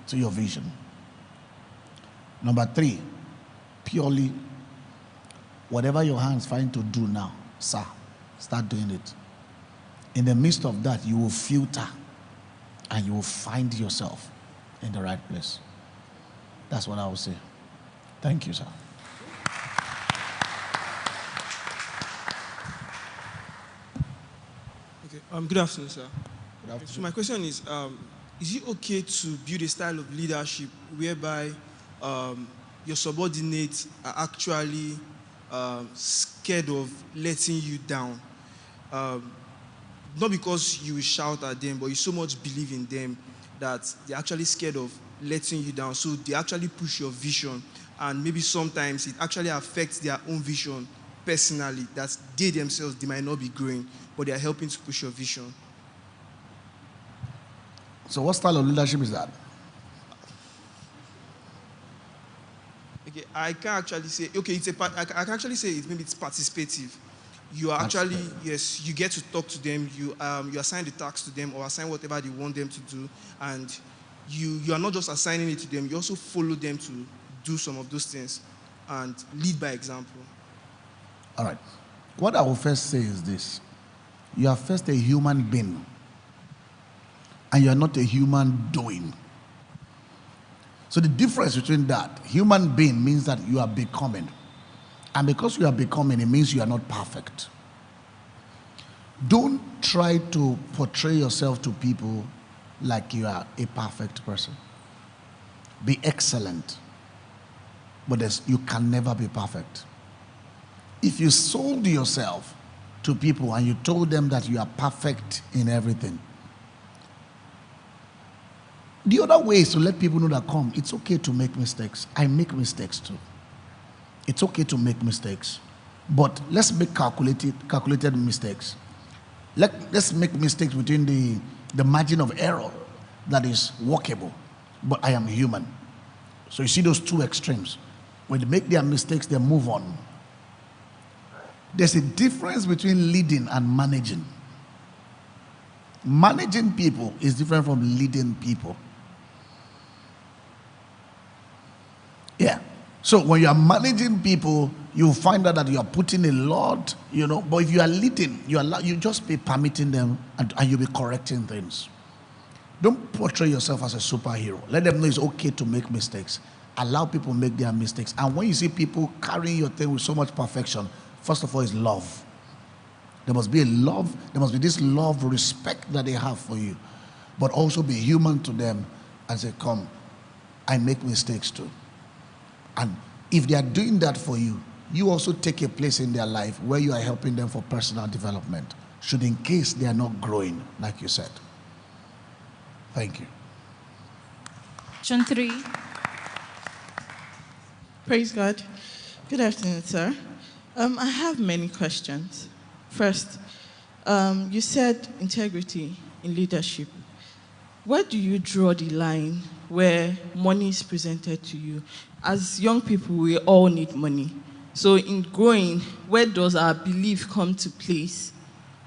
to your vision. Number three, purely whatever your hands find to do now, sir, start doing it. In the midst of that, you will filter and you will find yourself in the right place. That's what I will say. Thank you, sir. Okay. Good afternoon, sir. Good afternoon. So my question is it okay to build a style of leadership whereby your subordinates are actually scared of letting you down? Not because you shout at them, but you so much believe in them that they're actually scared of letting you down. So they actually push your vision, and maybe sometimes it actually affects their own vision personally, that they themselves, they might not be growing, but they are helping to push your vision. So what style of leadership is that? Okay, I can actually say, okay, I can actually say maybe it's participative. You are actually, yes, you get to talk to them, you assign the tasks to them or assign whatever they want them to do, and you are not just assigning it to them, you also follow them to do some of those things and lead by example. All right. What I will first say is this. You are first a human being, and you are not a human doing. So the difference between that, human being means that you are becoming. And because you are becoming, it means you are not perfect. Don't try to portray yourself to people like you are a perfect person. Be excellent, but you can never be perfect. If you sold yourself to people and you told them that you are perfect in everything, the other way is to let people know that, come, it's okay to make mistakes. I make mistakes too. It's okay to make mistakes, but let's make calculated mistakes. Let's make mistakes within the margin of error that is workable, but I am human. So you see those two extremes. When they make their mistakes, they move on. There's a difference between leading and managing. Managing people is different from leading people. Yeah. So when you are managing people, you find out that you are putting a lot, but if you are leading, you just be permitting them and you'll be correcting things. Don't portray yourself as a superhero. Let them know it's okay to make mistakes. Allow people make their mistakes. And when you see people carrying your thing with so much perfection, first of all, is love. There must be this love, respect that they have for you. But also be human to them and say, come, I make mistakes too. And if they are doing that for you, you also take a place in their life where you are helping them for personal development, should in case they are not growing, like you said. Thank you. Question 3. Praise God. Good afternoon, sir. I have many questions. First, you said integrity in leadership. Where do you draw the line where money is presented to you? As young people, we all need money. So in growing, where does our belief come to place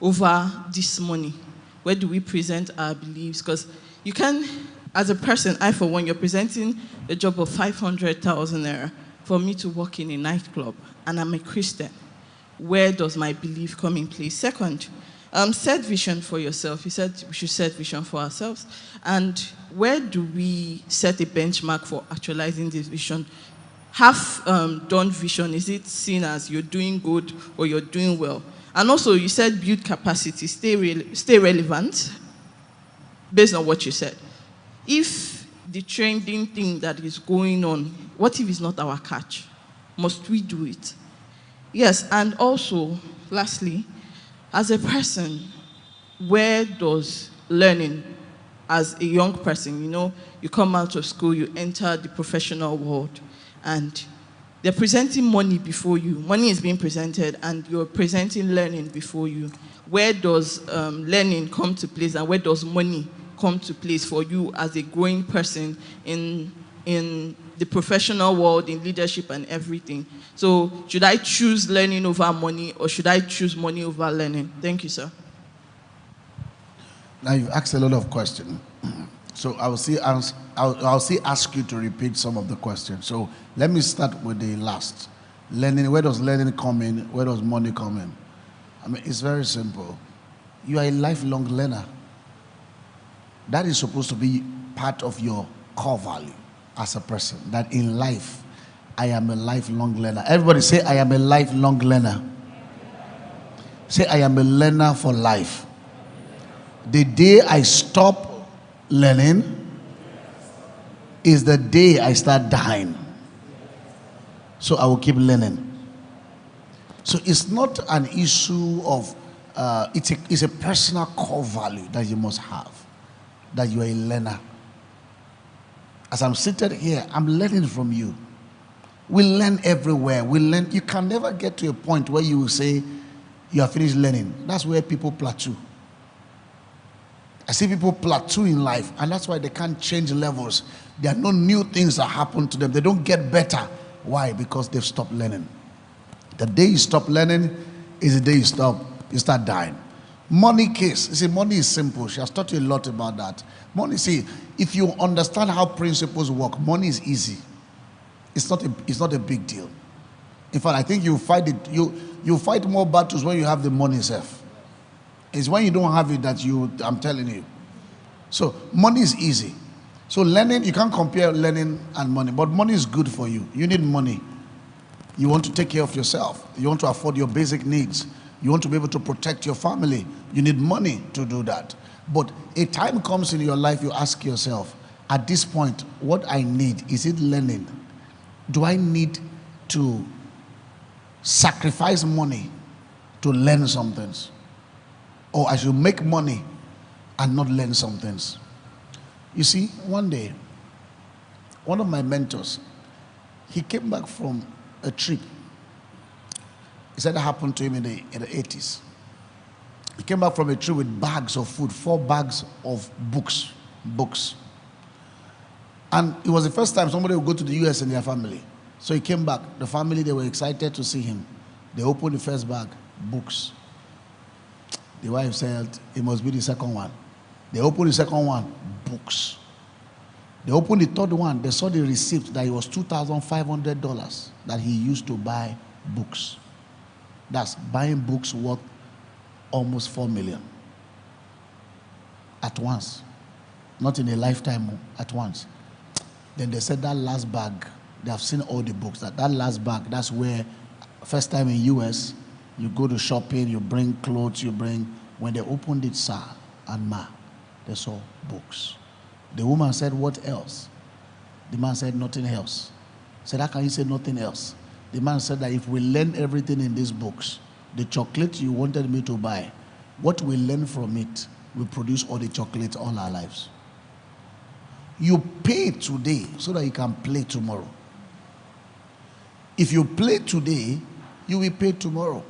over this money? Where do we present our beliefs? Because you can, as a person, I for one, you're presenting a job of 500,000 naira for me to work in a nightclub, and I'm a Christian. Where does my belief come in place? Second, set vision for yourself. You said we should set vision for ourselves. And where do we set a benchmark for actualizing this vision? Half-done vision, is it seen as you're doing good or you're doing well? And also, you said build capacity, stay relevant, based on what you said. If the trending thing that is going on, what if it's not our catch? Must we do it? Yes, and also, lastly, as a person, where does learning, as a young person, you come out of school, you enter the professional world, and they're presenting money before you. Money is being presented, and you're presenting learning before you. Where does learning come to place, and where does money come to place for you as a growing person in the professional world, in leadership and everything? So should I choose learning over money, or should I choose money over learning? Thank you, sir. Now you've asked a lot of questions. So I'll see ask you to repeat some of the questions. So let me start with the last. Learning, where does learning come in? Where does money come in? I mean, it's very simple. You are a lifelong learner. That is supposed to be part of your core value as a person. That in life, I am a lifelong learner. Everybody say, I am a lifelong learner. Say, I am a learner for life. The day I stop learning is the day I start dying. So I will keep learning. So it's not an issue of, it's a personal core value that you must have, that you are a learner. As I'm seated here, I'm learning from you. We learn everywhere. We learn. You can never get to a point where you will say you have finished learning. That's where people plateau. I see people plateau in life, and that's why they can't change levels. There are no new things that happen to them. They don't get better. Why? Because they've stopped learning. The day you stop learning is the day you start dying. Money case. You see, money is simple. She has taught you a lot about that. Money, see, if you understand how principles work, money is easy. It's not a big deal. In fact, I think you fight more battles when you have the money itself. It's when you don't have it that I'm telling you. So money is easy. So learning, you can't compare learning and money, but money is good for you. You need money. You want to take care of yourself. You want to afford your basic needs. You want to be able to protect your family. You need money to do that. But a time comes in your life, you ask yourself, at this point, what I need, is it learning? Do I need to sacrifice money to learn some things? Or I should make money and not learn some things? You see, one day, one of my mentors, he came back from a trip. He said that happened to him in the 80s. He came back from a trip with bags of food, 4 bags of books. And it was the first time somebody would go to the US in their family. So he came back. The family, they were excited to see him. They opened the first bag, books. The wife said, it must be the second one. They opened the second one, books. They opened the third one. They saw the receipt that it was $2,500 that he used to buy books. That's buying books worth almost $4 million. At once. Not in a lifetime, at once. Then they said that last bag, they have seen all the books. That last bag, that's where, first time in US, you go to shopping, you bring clothes, when they opened it, sir and ma, they saw books. The woman said, what else? The man said, nothing else. Said, how can you say nothing else? The man said that if we learn everything in these books, the chocolate you wanted me to buy, what we learn from it will produce all the chocolates all our lives. You pay today so that you can play tomorrow. If you play today, you will pay tomorrow.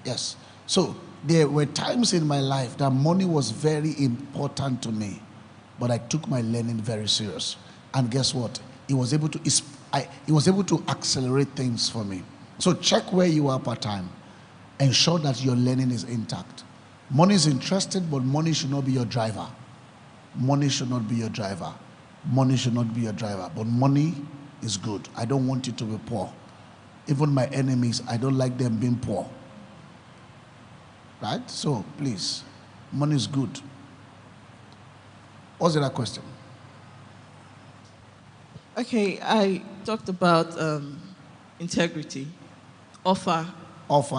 Yes. So there were times in my life that money was very important to me, but I took my learning very serious. And guess what? It was able to accelerate things for me. So check where you are per time. Ensure that your learning is intact. Money is interesting, but money should not be your driver. Money should not be your driver. Money should not be your driver. But money is good. I don't want you to be poor. Even my enemies, I don't like them being poor. Right? So, please, money is good. What's the other question? Okay, I talked about integrity, offer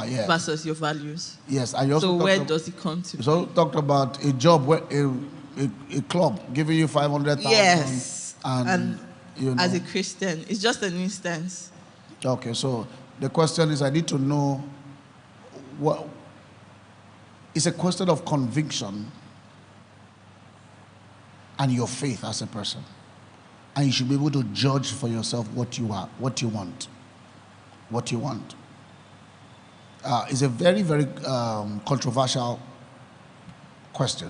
yeah. versus your values. Yes, and you also so where does it come to? So talked about a job where a club giving you 500,000. Yes, and You know. as a Christian. It's just an instance. Okay, so the question is, I need to know what. It's a question of conviction and your faith as a person. And you should be able to judge for yourself what you are, what you want. What you want. It's a very, very controversial question.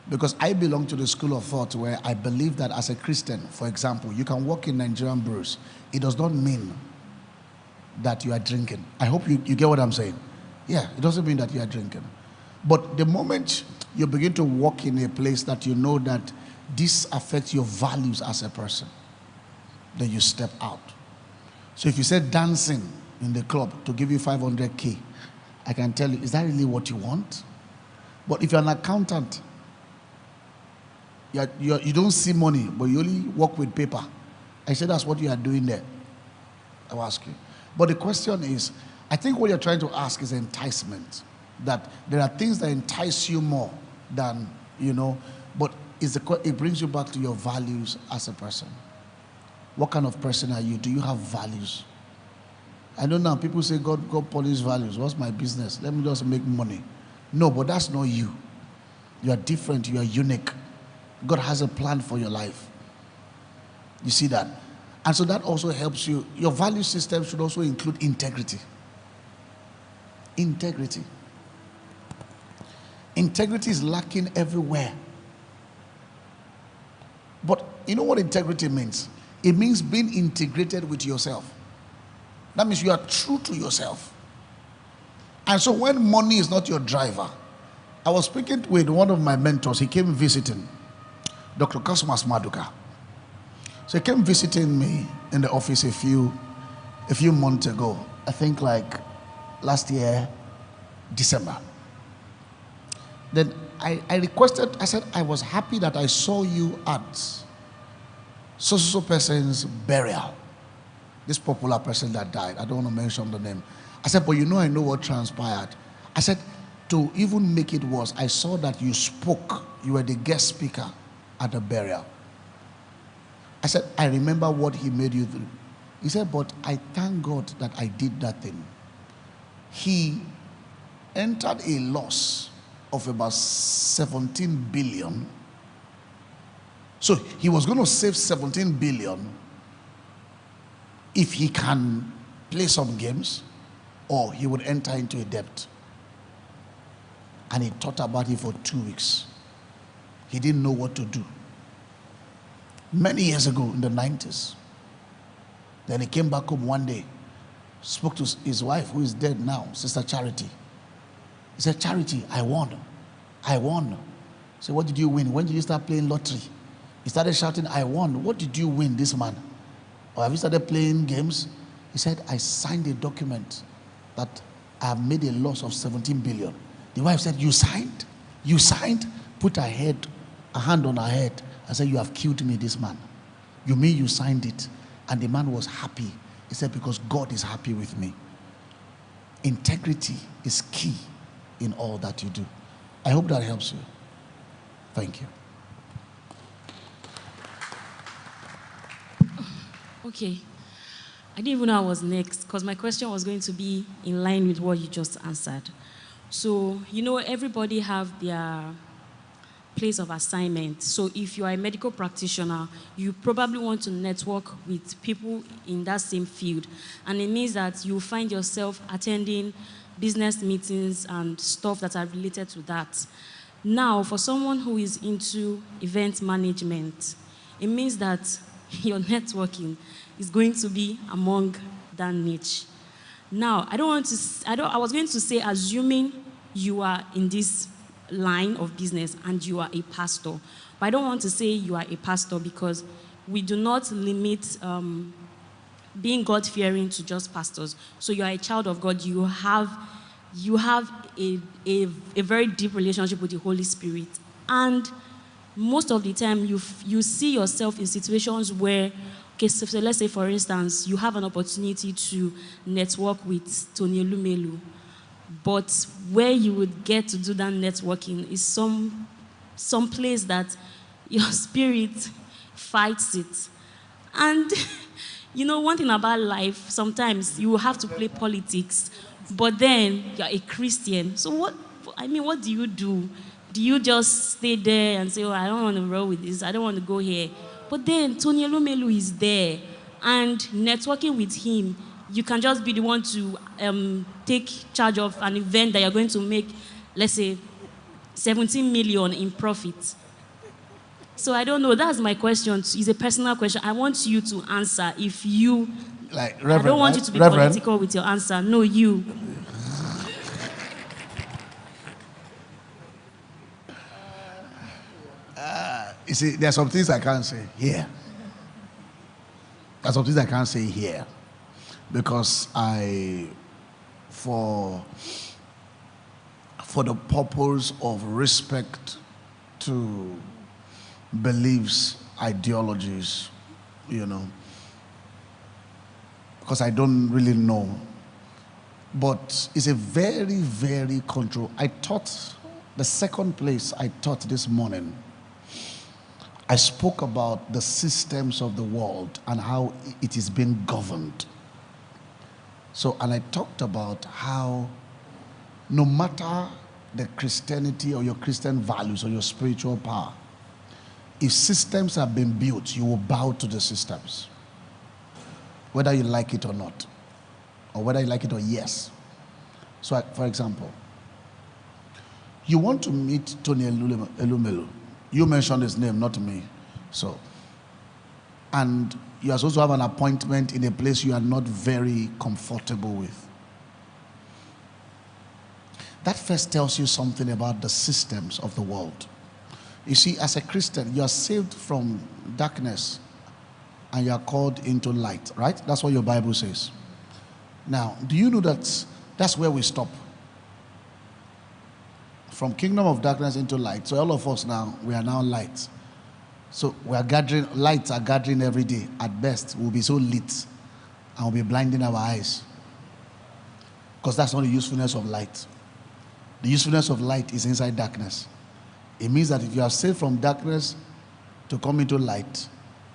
Because I belong to the school of thought where I believe that as a Christian, for example, you can work in Nigerian brews. It does not mean that you are drinking. I hope you get what I'm saying. Yeah, it doesn't mean that you are drinking. But the moment you begin to walk in a place that you know that this affects your values as a person, then you step out. So if you say dancing in the club to give you 500K, I can tell you, is that really what you want? But if you're an accountant, you don't see money, but you only work with paper, I say that's what you are doing there. I'll ask you. But the question is, I think what you're trying to ask is enticement. That there are things that entice you more than, but it brings you back to your values as a person. What kind of person are you? Do you have values? I know now people say God police values. What's my business? Let me just make money. No, but that's not you. You are different. You are unique. God has a plan for your life. You see that? And so that also helps you. Your value system should also include integrity. Integrity. Integrity is lacking everywhere. But you know what integrity means? It means being integrated with yourself. That means you are true to yourself. And so when money is not your driver, I was speaking with one of my mentors. He came visiting, Dr. Cosmas Maduka. So he came visiting me in the office a few months ago. I think like last year, December. Then I requested, I said, I was happy that I saw you at so person's burial. This popular person that died. I don't want to mention the name. I said, but I know what transpired. I said, to even make it worse, I saw that you spoke. You were the guest speaker at the burial. I said, I remember what he made you do. He said, but I thank God that I did that thing. He entered a loss of about 17 billion. So he was going to save 17 billion if he can play some games, or he would enter into a debt. And he thought about it for 2 weeks. He didn't know what to do. Many years ago in the 90s. Then he came back home one day, spoke to his wife, who is dead now, Sister Charity. He said, Charity, I won. I won. So what did you win? When did you start playing lottery? He started shouting, I won. What did you win this man? Or have you started playing games? He said, I signed a document that I have made a loss of 17 billion. The wife said, you signed? You signed? Put a hand on her head and said, you have killed me, this man. You mean you signed it? And the man was happy. He said, because God is happy with me. Integrity is key in all that you do. I hope that helps you. Thank you. Okay. I didn't even know I was next because my question was going to be in line with what you just answered. So, everybody have their place of assignment. So if you are a medical practitioner, you probably want to network with people in that same field. And it means that you find yourself attending business meetings and stuff that are related to that. Now, for someone who is into event management, it means that your networking is going to be among that niche. Now, I was going to say, assuming you are in this line of business and you are a pastor, but I don't want to say you are a pastor because we do not limit being God-fearing to just pastors. So you are a child of God. You have a very deep relationship with the Holy Spirit, and most of the time you see yourself in situations where, okay, so let's say for instance you have an opportunity to network with Tony Lumelu, but where you would get to do that networking is some place that your spirit fights it. And, you know, one thing about life, sometimes you will have to play politics, but then you're a Christian. So what do you do? Do you just stay there and say, oh, I don't want to roll with this, I don't want to go here? But then Tony Elumelu is there, and networking with him, you can just be the one to take charge of an event that you're going to make, let's say, 17 million in profit. So I don't know. That's my question. It's a personal question. I want you to answer. If you, like Reverend, I don't want you to be Reverend? political with your answer. No, you. You see, there are some things I can't say here. There are some things I can't say here. Because for the purpose of respect to beliefs, ideologies, you know, because I don't really know. But it's a very, very control. I taught, the second place I taught this morning, I spoke about the systems of the world and how it is being governed. So, and I talked about how no matter the Christianity or your Christian values or your spiritual power, if systems have been built, you will bow to the systems, whether you like it or not, or whether you like it or yes. So, for example, you want to meet Tony Elumelu. You mentioned his name, not me. So, and you are supposed to have an appointment in a place you are not very comfortable with. That first tells you something about the systems of the world. You see, as a Christian, you are saved from darkness and you are called into light, right? That's what your Bible says. Now, do you know that that's where we stop? From kingdom of darkness into light. So all of us now, we are now light. So we are gathering, lights are gathering every day. At best, we'll be so lit and we'll be blinding our eyes. Because that's not the usefulness of light. The usefulness of light is inside darkness. It means that if you are saved from darkness to come into light,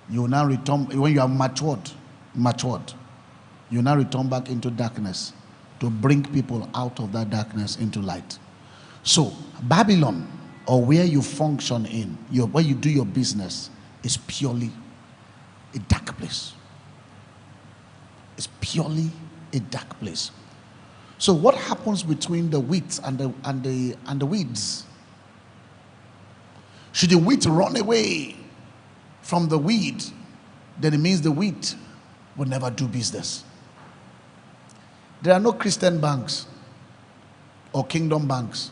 you will now return, when you are matured, you now return back into darkness to bring people out of that darkness into light. So, Babylon, or where you function in, where you do your business, is purely a dark place. It's purely a dark place. So, what happens between the wheat and the weeds? Should the wheat run away from the weed, then it means the wheat will never do business. There are no Christian banks or kingdom banks.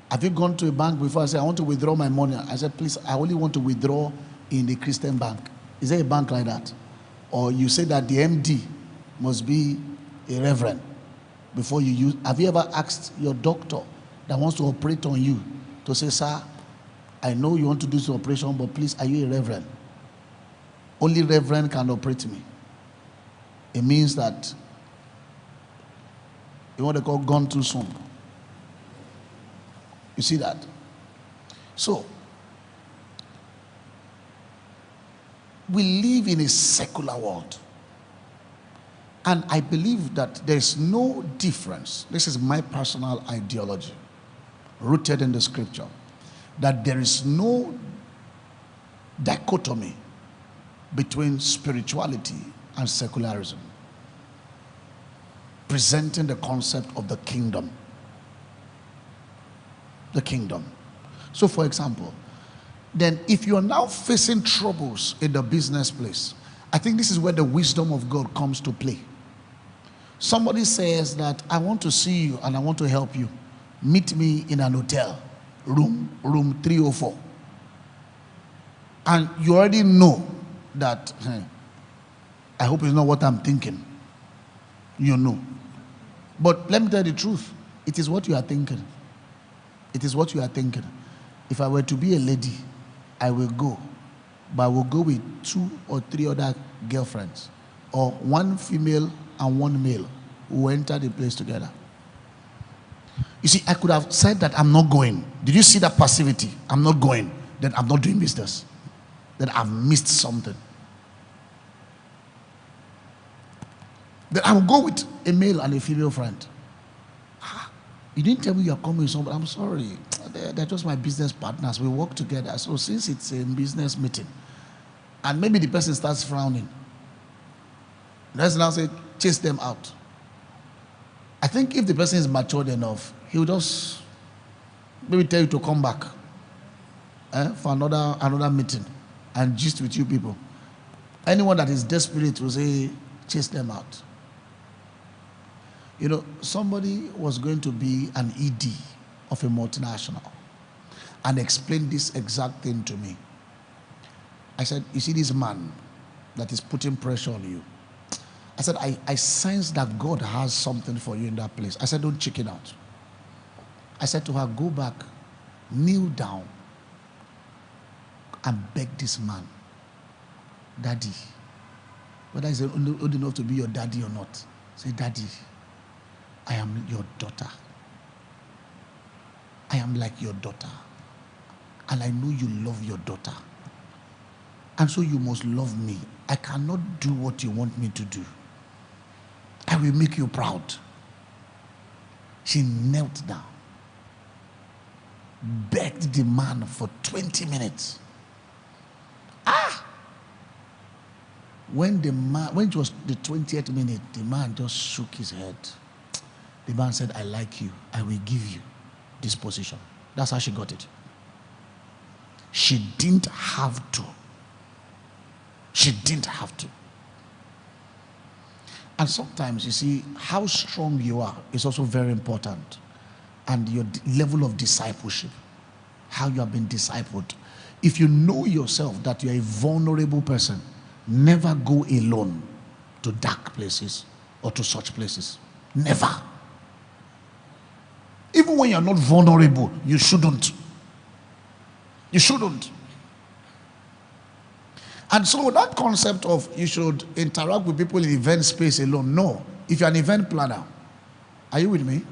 Have you gone to a bank before and said, I want to withdraw my money? I said, please, I only want to withdraw in the Christian bank. Is there a bank like that? Or you say that the MD must be a reverend before you use. Have you ever asked your doctor that wants to operate on you to say, sir, I know you want to do this operation, but please, are you a reverend? Only reverend can operate me. It means that you want to call gone too soon. You see that? So, we live in a secular world. And I believe that there's no difference. This is my personal ideology, rooted in the scripture, that there is no dichotomy between spirituality and secularism, presenting the concept of the kingdom. The kingdom. So, for example, then if you are now facing troubles in the business place, I think this is where the wisdom of God comes to play. Somebody says that I want to see you and I want to help you. Meet me in an hotel, room 304. And you already know that, I hope it's not what I'm thinking. You know. But let me tell you the truth. It is what you are thinking. It is what you are thinking. If I were to be a lady, I will go. But I will go with 2 or 3 other girlfriends. Or 1 female and 1 male who enter the place together. You see, I could have said that I'm not going. Did you see that passivity? I'm not going. Then I'm not doing business. Then I've missed something. Then I'll go with a male and a female friend. You didn't tell me you're coming with somebody. I'm sorry. They're just my business partners. We work together. So since it's a business meeting, and maybe the person starts frowning, let's now say, chase them out. I think if the person is matured enough, he'll just maybe tell you to come back for another meeting and gist with you people. Anyone that is desperate will say, chase them out. You know, somebody was going to be an ED of a multinational and explained this exact thing to me. I said, you see this man that is putting pressure on you? I said, I sense that God has something for you in that place. I said, don't chicken out. I said to her, go back, kneel down, and beg this man, Daddy, whether he's old enough to be your daddy or not, say, Daddy, I am your daughter. I am like your daughter. And I know you love your daughter. And so you must love me. I cannot do what you want me to do. I will make you proud. She knelt down, begged the man for 20 minutes. When it was the 20th minute, the man just shook his head. The man said, I like you. I will give you this position. That's how she got it. She didn't have to. She didn't have to. And sometimes, you see, how strong you are is also very important. And your level of discipleship, how you have been discipled. If you know yourself that you're a vulnerable person, never go alone to dark places or to such places. Never. Even when you're not vulnerable, you shouldn't. You shouldn't. And so that concept of you should interact with people in event space alone, no. If you're an event planner, are you with me?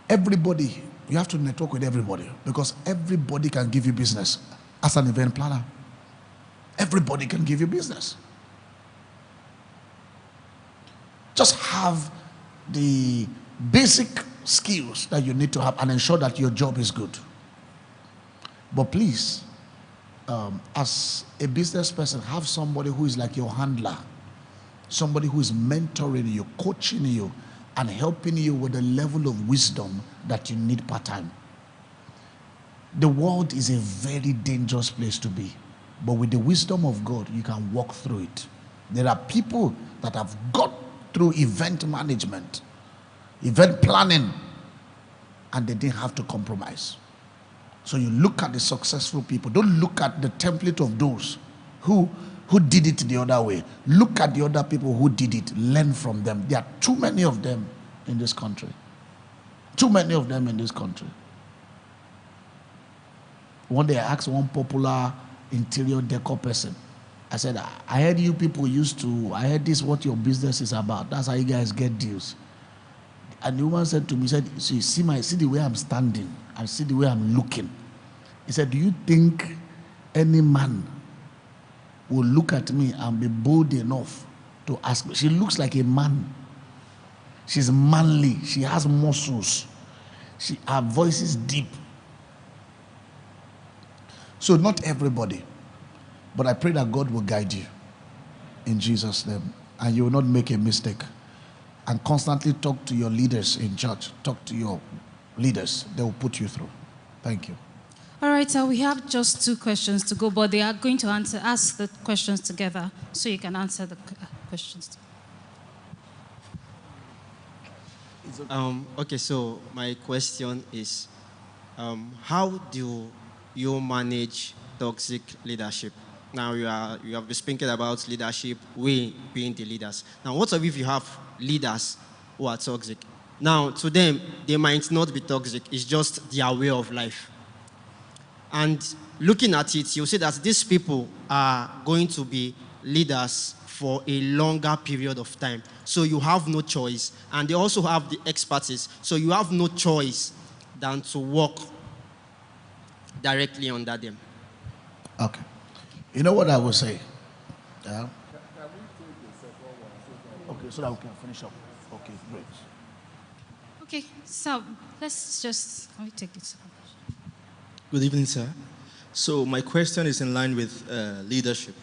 Everybody, you have to network with everybody because everybody can give you business as an event planner. Everybody can give you business. Just have the basic skills that you need to have and ensure that your job is good. But please, as a business person, have somebody who is like your handler, somebody who is mentoring you, coaching you, and helping you with the level of wisdom that you need part-time. The world is a very dangerous place to be, but with the wisdom of God, you can walk through it. There are people that have got through event management, event planning, and they didn't have to compromise. So you look at the successful people. Don't look at the template of those who did it the other way. Look at the other people who did it. Learn from them. There are too many of them in this country. Too many of them in this country. One day I asked one popular interior decor person. I said, I heard you people I heard this what your business is about. That's how you guys get deals. And the woman said to me, see the way I'm standing and see the way I'm looking. He said, do you think any man will look at me and be bold enough to ask me? She looks like a man. She's manly. She has muscles. Her voice is deep. So not everybody. But I pray that God will guide you in Jesus' name. And you will not make a mistake. And constantly talk to your leaders in church. Talk to your leaders. They will put you through. Thank you. All right, so we have just 2 questions to go, but they are going to ask the questions together, so you can answer the questions. Okay, so my question is, how do you manage toxic leadership? Now you have been speaking about leadership, we being the leaders. Now, what if you have leaders who are toxic? Now, to them, they might not be toxic. It's just their way of life. And looking at it, you'll see that these people are going to be leaders for a longer period of time. So you have no choice. And they also have the expertise. So you have no choice than to work directly under them. Okay. You know what I will say? Yeah? Okay. so that we can finish up. Okay, great. Okay, so can we take this? Good evening, sir. So my question is in line with leadership.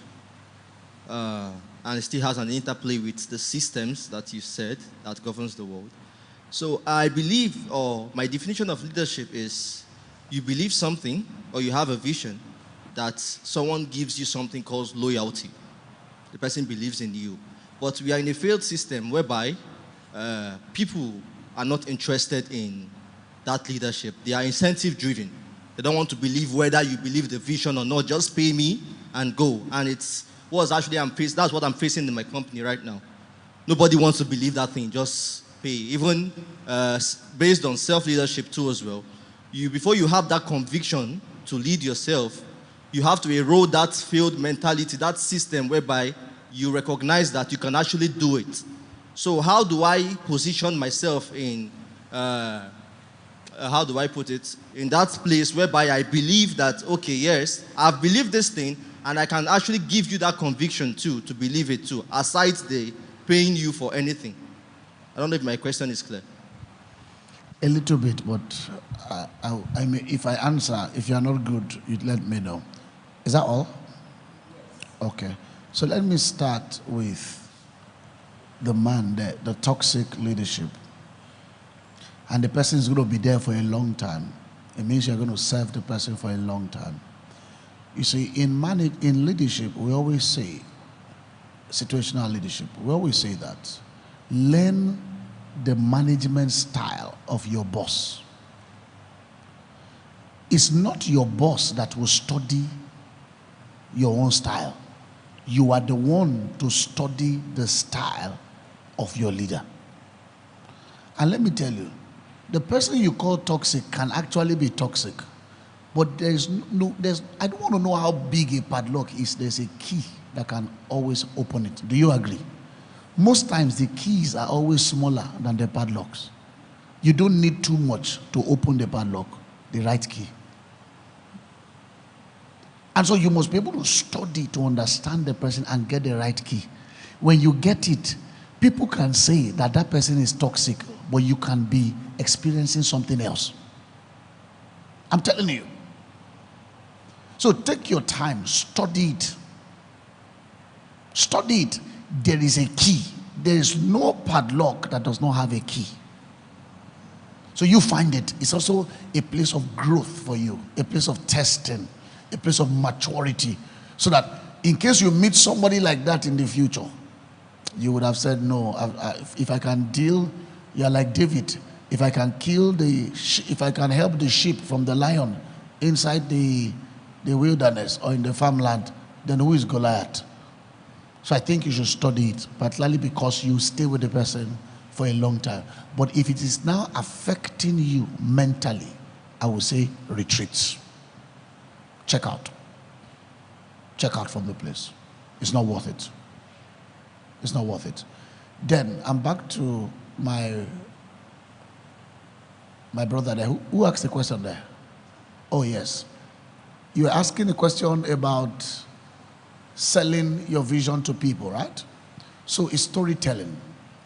And it still has an interplay with the systems that you said that governs the world. So I believe, or my definition of leadership is, you believe something, or you have a vision, that someone gives you something called loyalty. The person believes in you. But we are in a failed system whereby people are not interested in that leadership. They are incentive-driven. They don't want to believe whether you believe the vision or not. Just pay me and go. And that's what I'm facing in my company right now. Nobody wants to believe that thing. Just pay. Even based on self-leadership too as well. Before you have that conviction to lead yourself, you have to erode that failed mentality, that system whereby you recognize that you can actually do it. So how do I position myself in, how do I put it, in that place whereby I believe that, okay, yes, I've believed this thing, and I can actually give you that conviction too, to believe it too, aside the paying you for anything. I don't know if my question is clear. A little bit, but I may, if I answer, if you are not good, you'd let me know. Is that all? Okay. So let me start with the man there, the toxic leadership. And the person is going to be there for a long time. It means you're going to serve the person for a long time. You see, in leadership, we always say, situational leadership, we always say that, learn the management style of your boss. It's not your boss that will study your own style. You are the one to study the style of your leader. And let me tell you, the person you call toxic can actually be toxic. But I don't want to know how big a padlock is. There's a key that can always open it. Do you agree? Most times the keys are always smaller than the padlocks. You don't need too much to open the padlock, the right key. And so you must be able to study to understand the person and get the right key. When you get it, people can say that that person is toxic, but you can be experiencing something else. I'm telling you. So take your time, study it. Study it. There is a key. There is no padlock that does not have a key. So you find it. It's also a place of growth for you, a place of testing, a place of maturity, so that in case you meet somebody like that in the future, you would have said, no, if I can deal, you're like David. If I can if I can help the sheep from the lion inside the wilderness or in the farmland, then who is Goliath? So I think you should study it, particularly because you stay with the person for a long time. But if it is now affecting you mentally, I would say retreat. Check out. Check out from the place. It's not worth it. It's not worth it. Then I'm back to my brother there. Who asked the question there? Oh, yes. You're asking a question about selling your vision to people, right? So it's storytelling.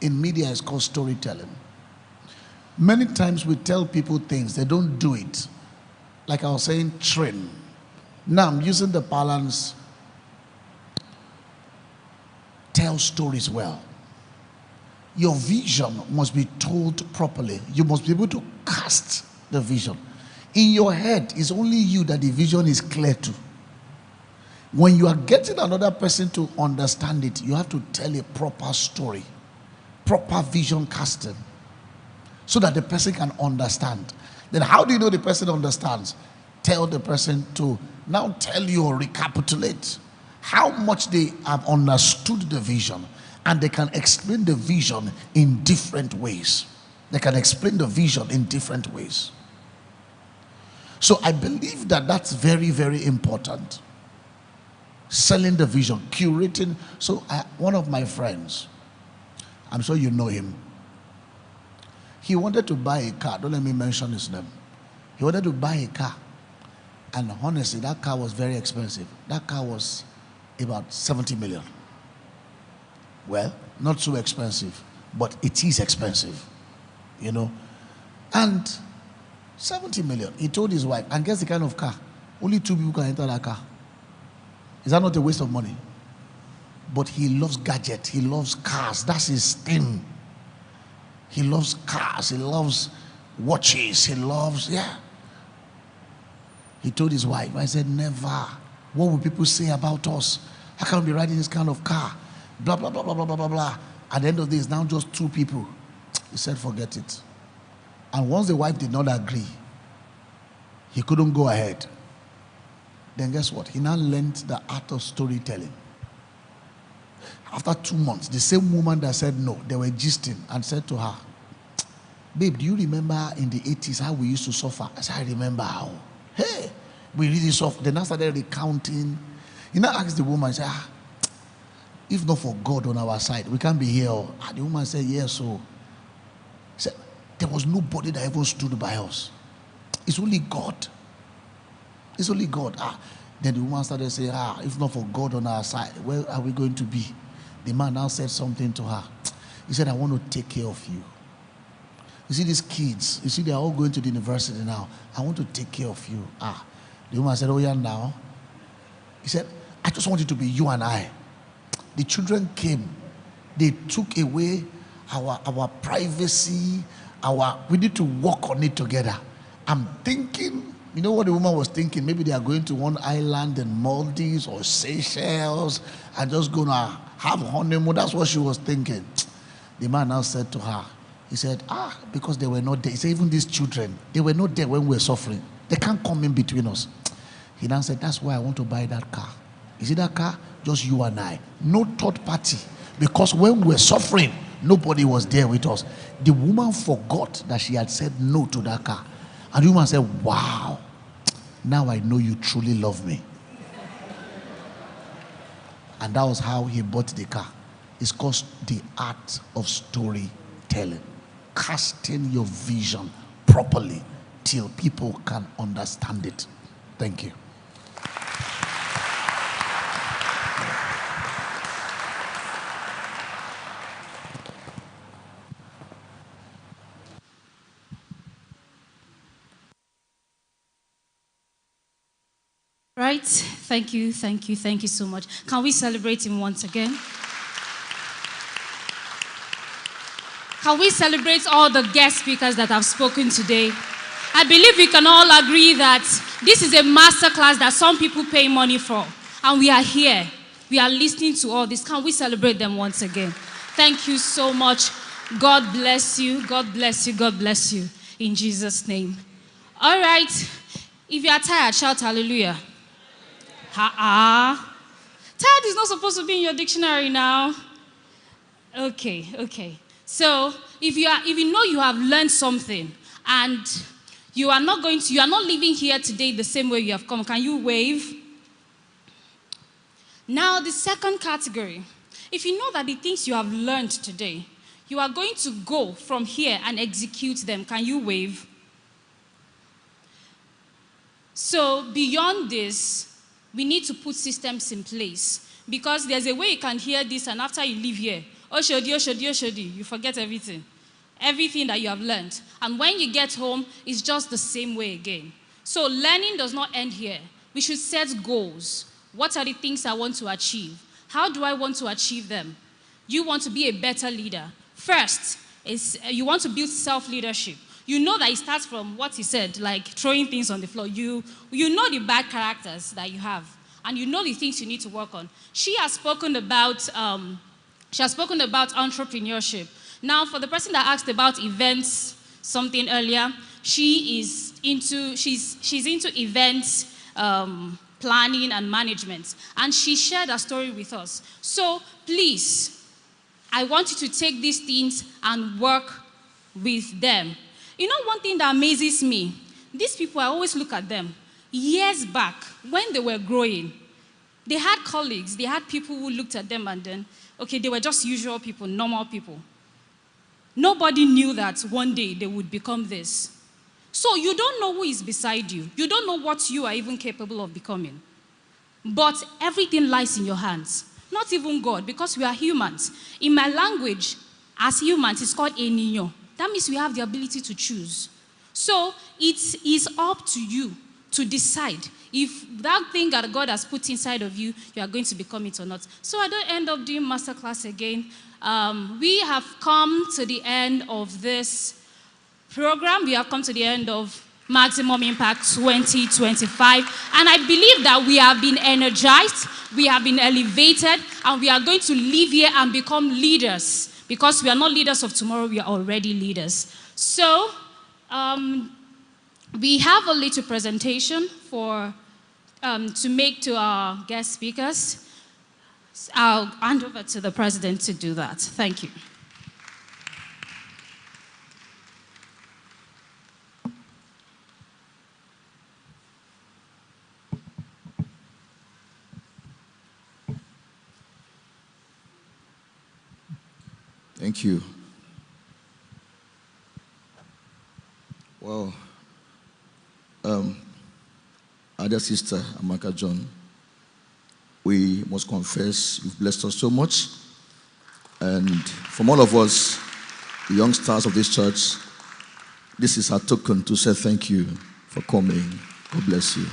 In media, it's called storytelling. Many times we tell people things, they don't do it. Like I was saying, train. Now I'm using the balance. Tell stories well. Your vision must be told properly. You must be able to cast the vision. In your head, it's only you that the vision is clear to. When you are getting another person to understand it, you have to tell a proper story, proper vision casting, so that the person can understand. Then how do you know the person understands? Tell the person to now tell you or recapitulate how much they have understood the vision, and they can explain the vision in different ways. They can explain the vision in different ways. So I believe that that's very, very important. Selling the vision, curating. So one of my friends, I'm sure you know him, he wanted to buy a car. Don't let me mention his name. He wanted to buy a car. And honestly, that car was very expensive. That car was about 70 million. Well, not so expensive, but it is expensive, you know. And 70 million. He told his wife, and guess the kind of car? Only 2 people can enter that car. Is that not a waste of money? But he loves gadgets. He loves cars. That's his thing. He loves cars. He loves watches. He loves, yeah. He told his wife, I said, never. What will people say about us? How can we be riding this kind of car? Blah, blah, blah, blah, blah, blah, blah, blah. At the end of this, now just 2 people. He said, forget it. And once the wife did not agree, he couldn't go ahead. Then guess what? He now learned the art of storytelling. After 2 months, the same woman that said no, they were gisting and said to her, babe, do you remember in the 80s how we used to suffer? I said, I remember how. Hey, we really suffered. Then I started recounting. He now asked the woman, said, if not for God on our side, we can't be here. The woman said, yes. So he said, there was nobody that even stood by us. It's only God. It's only God. Then the woman started saying, if not for God on our side, where are we going to be? The man now said something to her. He said, I want to take care of you. You see these kids, you see they're all going to the university now. I want to take care of you. The woman said, oh yeah, now. He said, I just want it to be you and I. The children came. They took away our privacy. We need to work on it together. I'm thinking, you know what the woman was thinking? Maybe they are going to one island in Maldives or Seychelles and just going to have honeymoon. That's what she was thinking. The man now said to her, he said, because they were not there. He said, even these children, they were not there when we were suffering. They can't come in between us. He now said, that's why I want to buy that car. You see that car? Just you and I. No third party. Because when we were suffering, nobody was there with us. The woman forgot that she had said no to that car. And the woman said, wow, now I know you truly love me. And that was how he bought the car. It's called the art of storytelling. Casting your vision properly till people can understand it. Thank you. Right? Thank you so much. Can we celebrate him once again? Can we celebrate all the guest speakers that have spoken today? I believe we can all agree that this is a masterclass that some people pay money for. And we are here. We are listening to all this. Can we celebrate them once again? Thank you so much. God bless you. God bless you. God bless you. In Jesus' name. All right. If you are tired, shout hallelujah. Tired is not supposed to be in your dictionary now. Okay. So if you know you have learned something and you are not leaving here today the same way you have come, can you wave? Now the second category. If you know that the things you have learned today, you are going to go from here and execute them, can you wave? So beyond this, we need to put systems in place because there's a way you can hear this and after you leave here, Oshodi, you forget everything that you have learned. And when you get home, it's just the same way again. So learning does not end here. We should set goals. What are the things I want to achieve? How do I want to achieve them? You want to be a better leader. First, you want to build self-leadership. You know that it starts from what he said, like throwing things on the floor. You know the bad characters that you have, and you know the things you need to work on. She has spoken about entrepreneurship. Now, for the person that asked about events, something earlier, she's into events planning and management, and she shared a story with us. So please, I want you to take these things and work with them. You know, one thing that amazes me, these people, I always look at them. Years back, when they were growing, they had colleagues, they had people who looked at them and then, okay, they were just usual people, normal people. Nobody knew that one day they would become this. So you don't know who is beside you. You don't know what you are even capable of becoming. But everything lies in your hands. Not even God, because we are humans. In my language, as humans, it's called enino. That means we have the ability to choose. So it is up to you to decide if that thing that God has put inside of you, you are going to become it or not. So I don't end up doing masterclass again. We have come to the end of this program. We have come to the end of Maximum Impact 2025. And I believe that we have been energized, we have been elevated, and we are going to leave here and become leaders. Because we are not leaders of tomorrow, we are already leaders. So, we have a little presentation to make to our guest speakers. I'll hand over to the president to do that. Thank you. Thank you. Well, other sister Amaka John, we must confess you've blessed us so much. And from all of us, the young stars of this church, this is our token to say thank you for coming. God bless you.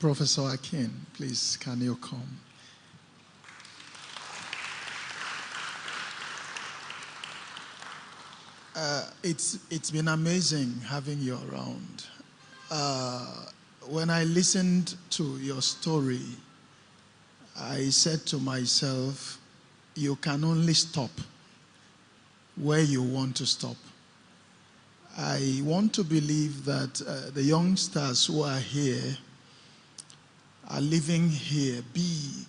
Professor Akin, please, can you come? It's been amazing having you around. When I listened to your story, I said to myself, you can only stop where you want to stop. I want to believe that the youngsters who are here are living here big,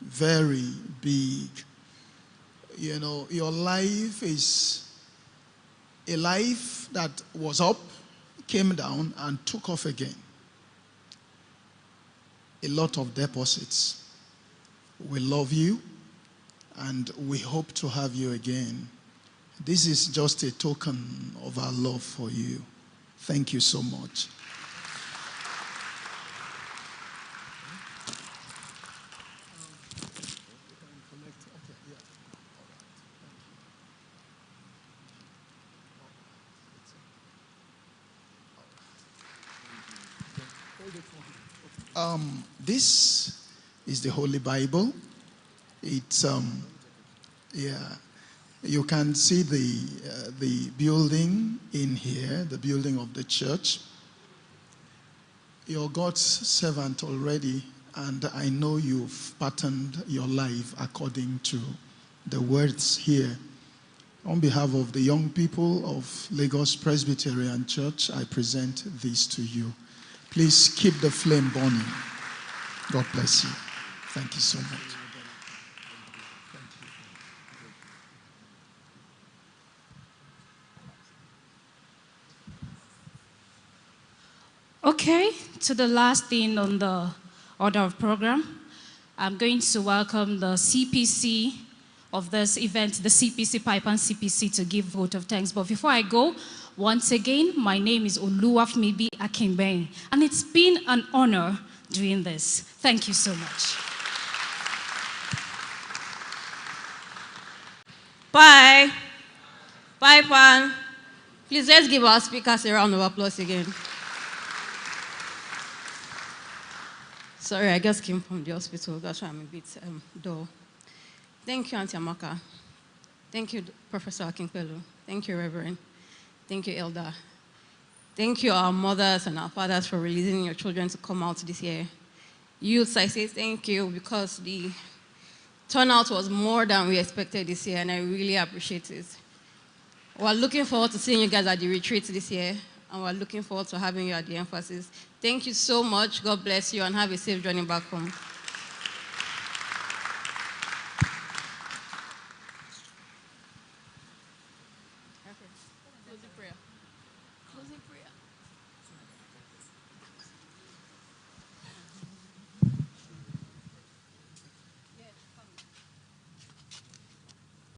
very big. You know, your life is a life that was up, came down, and took off again. A lot of deposits. We love you, and we hope to have you again. This is just a token of our love for you. Thank you so much. This is the Holy Bible. It's you can see the building in here, the building of the church. You're God's servant already, and I know you've patterned your life according to the words here. On behalf of the young people of Lagos Presbyterian Church, I present this to you. Please keep the flame burning. God bless you. Thank you so much. Okay, to the last thing on the order of program, I'm going to welcome the CPC of this event, the CPC Pipe and CPC, to give vote of thanks. But before I go, once again, my name is Oluwafmibi Akingbeni, and it's been an honor doing this. Thank you so much. Bye. Bye, Pan. Please, let's give our speakers a round of applause again. Sorry, I just came from the hospital. That's why I'm a bit dull. Thank you, Auntie Amaka. Thank you, Professor Akinpelu. Thank you, Reverend. Thank you, Elder. Thank you, our mothers and our fathers, for releasing your children to come out this year. Youths, I say thank you because the turnout was more than we expected this year, and I really appreciate it. We're looking forward to seeing you guys at the retreat this year, and we're looking forward to having you at the emphasis. Thank you so much. God bless you, and have a safe journey back home.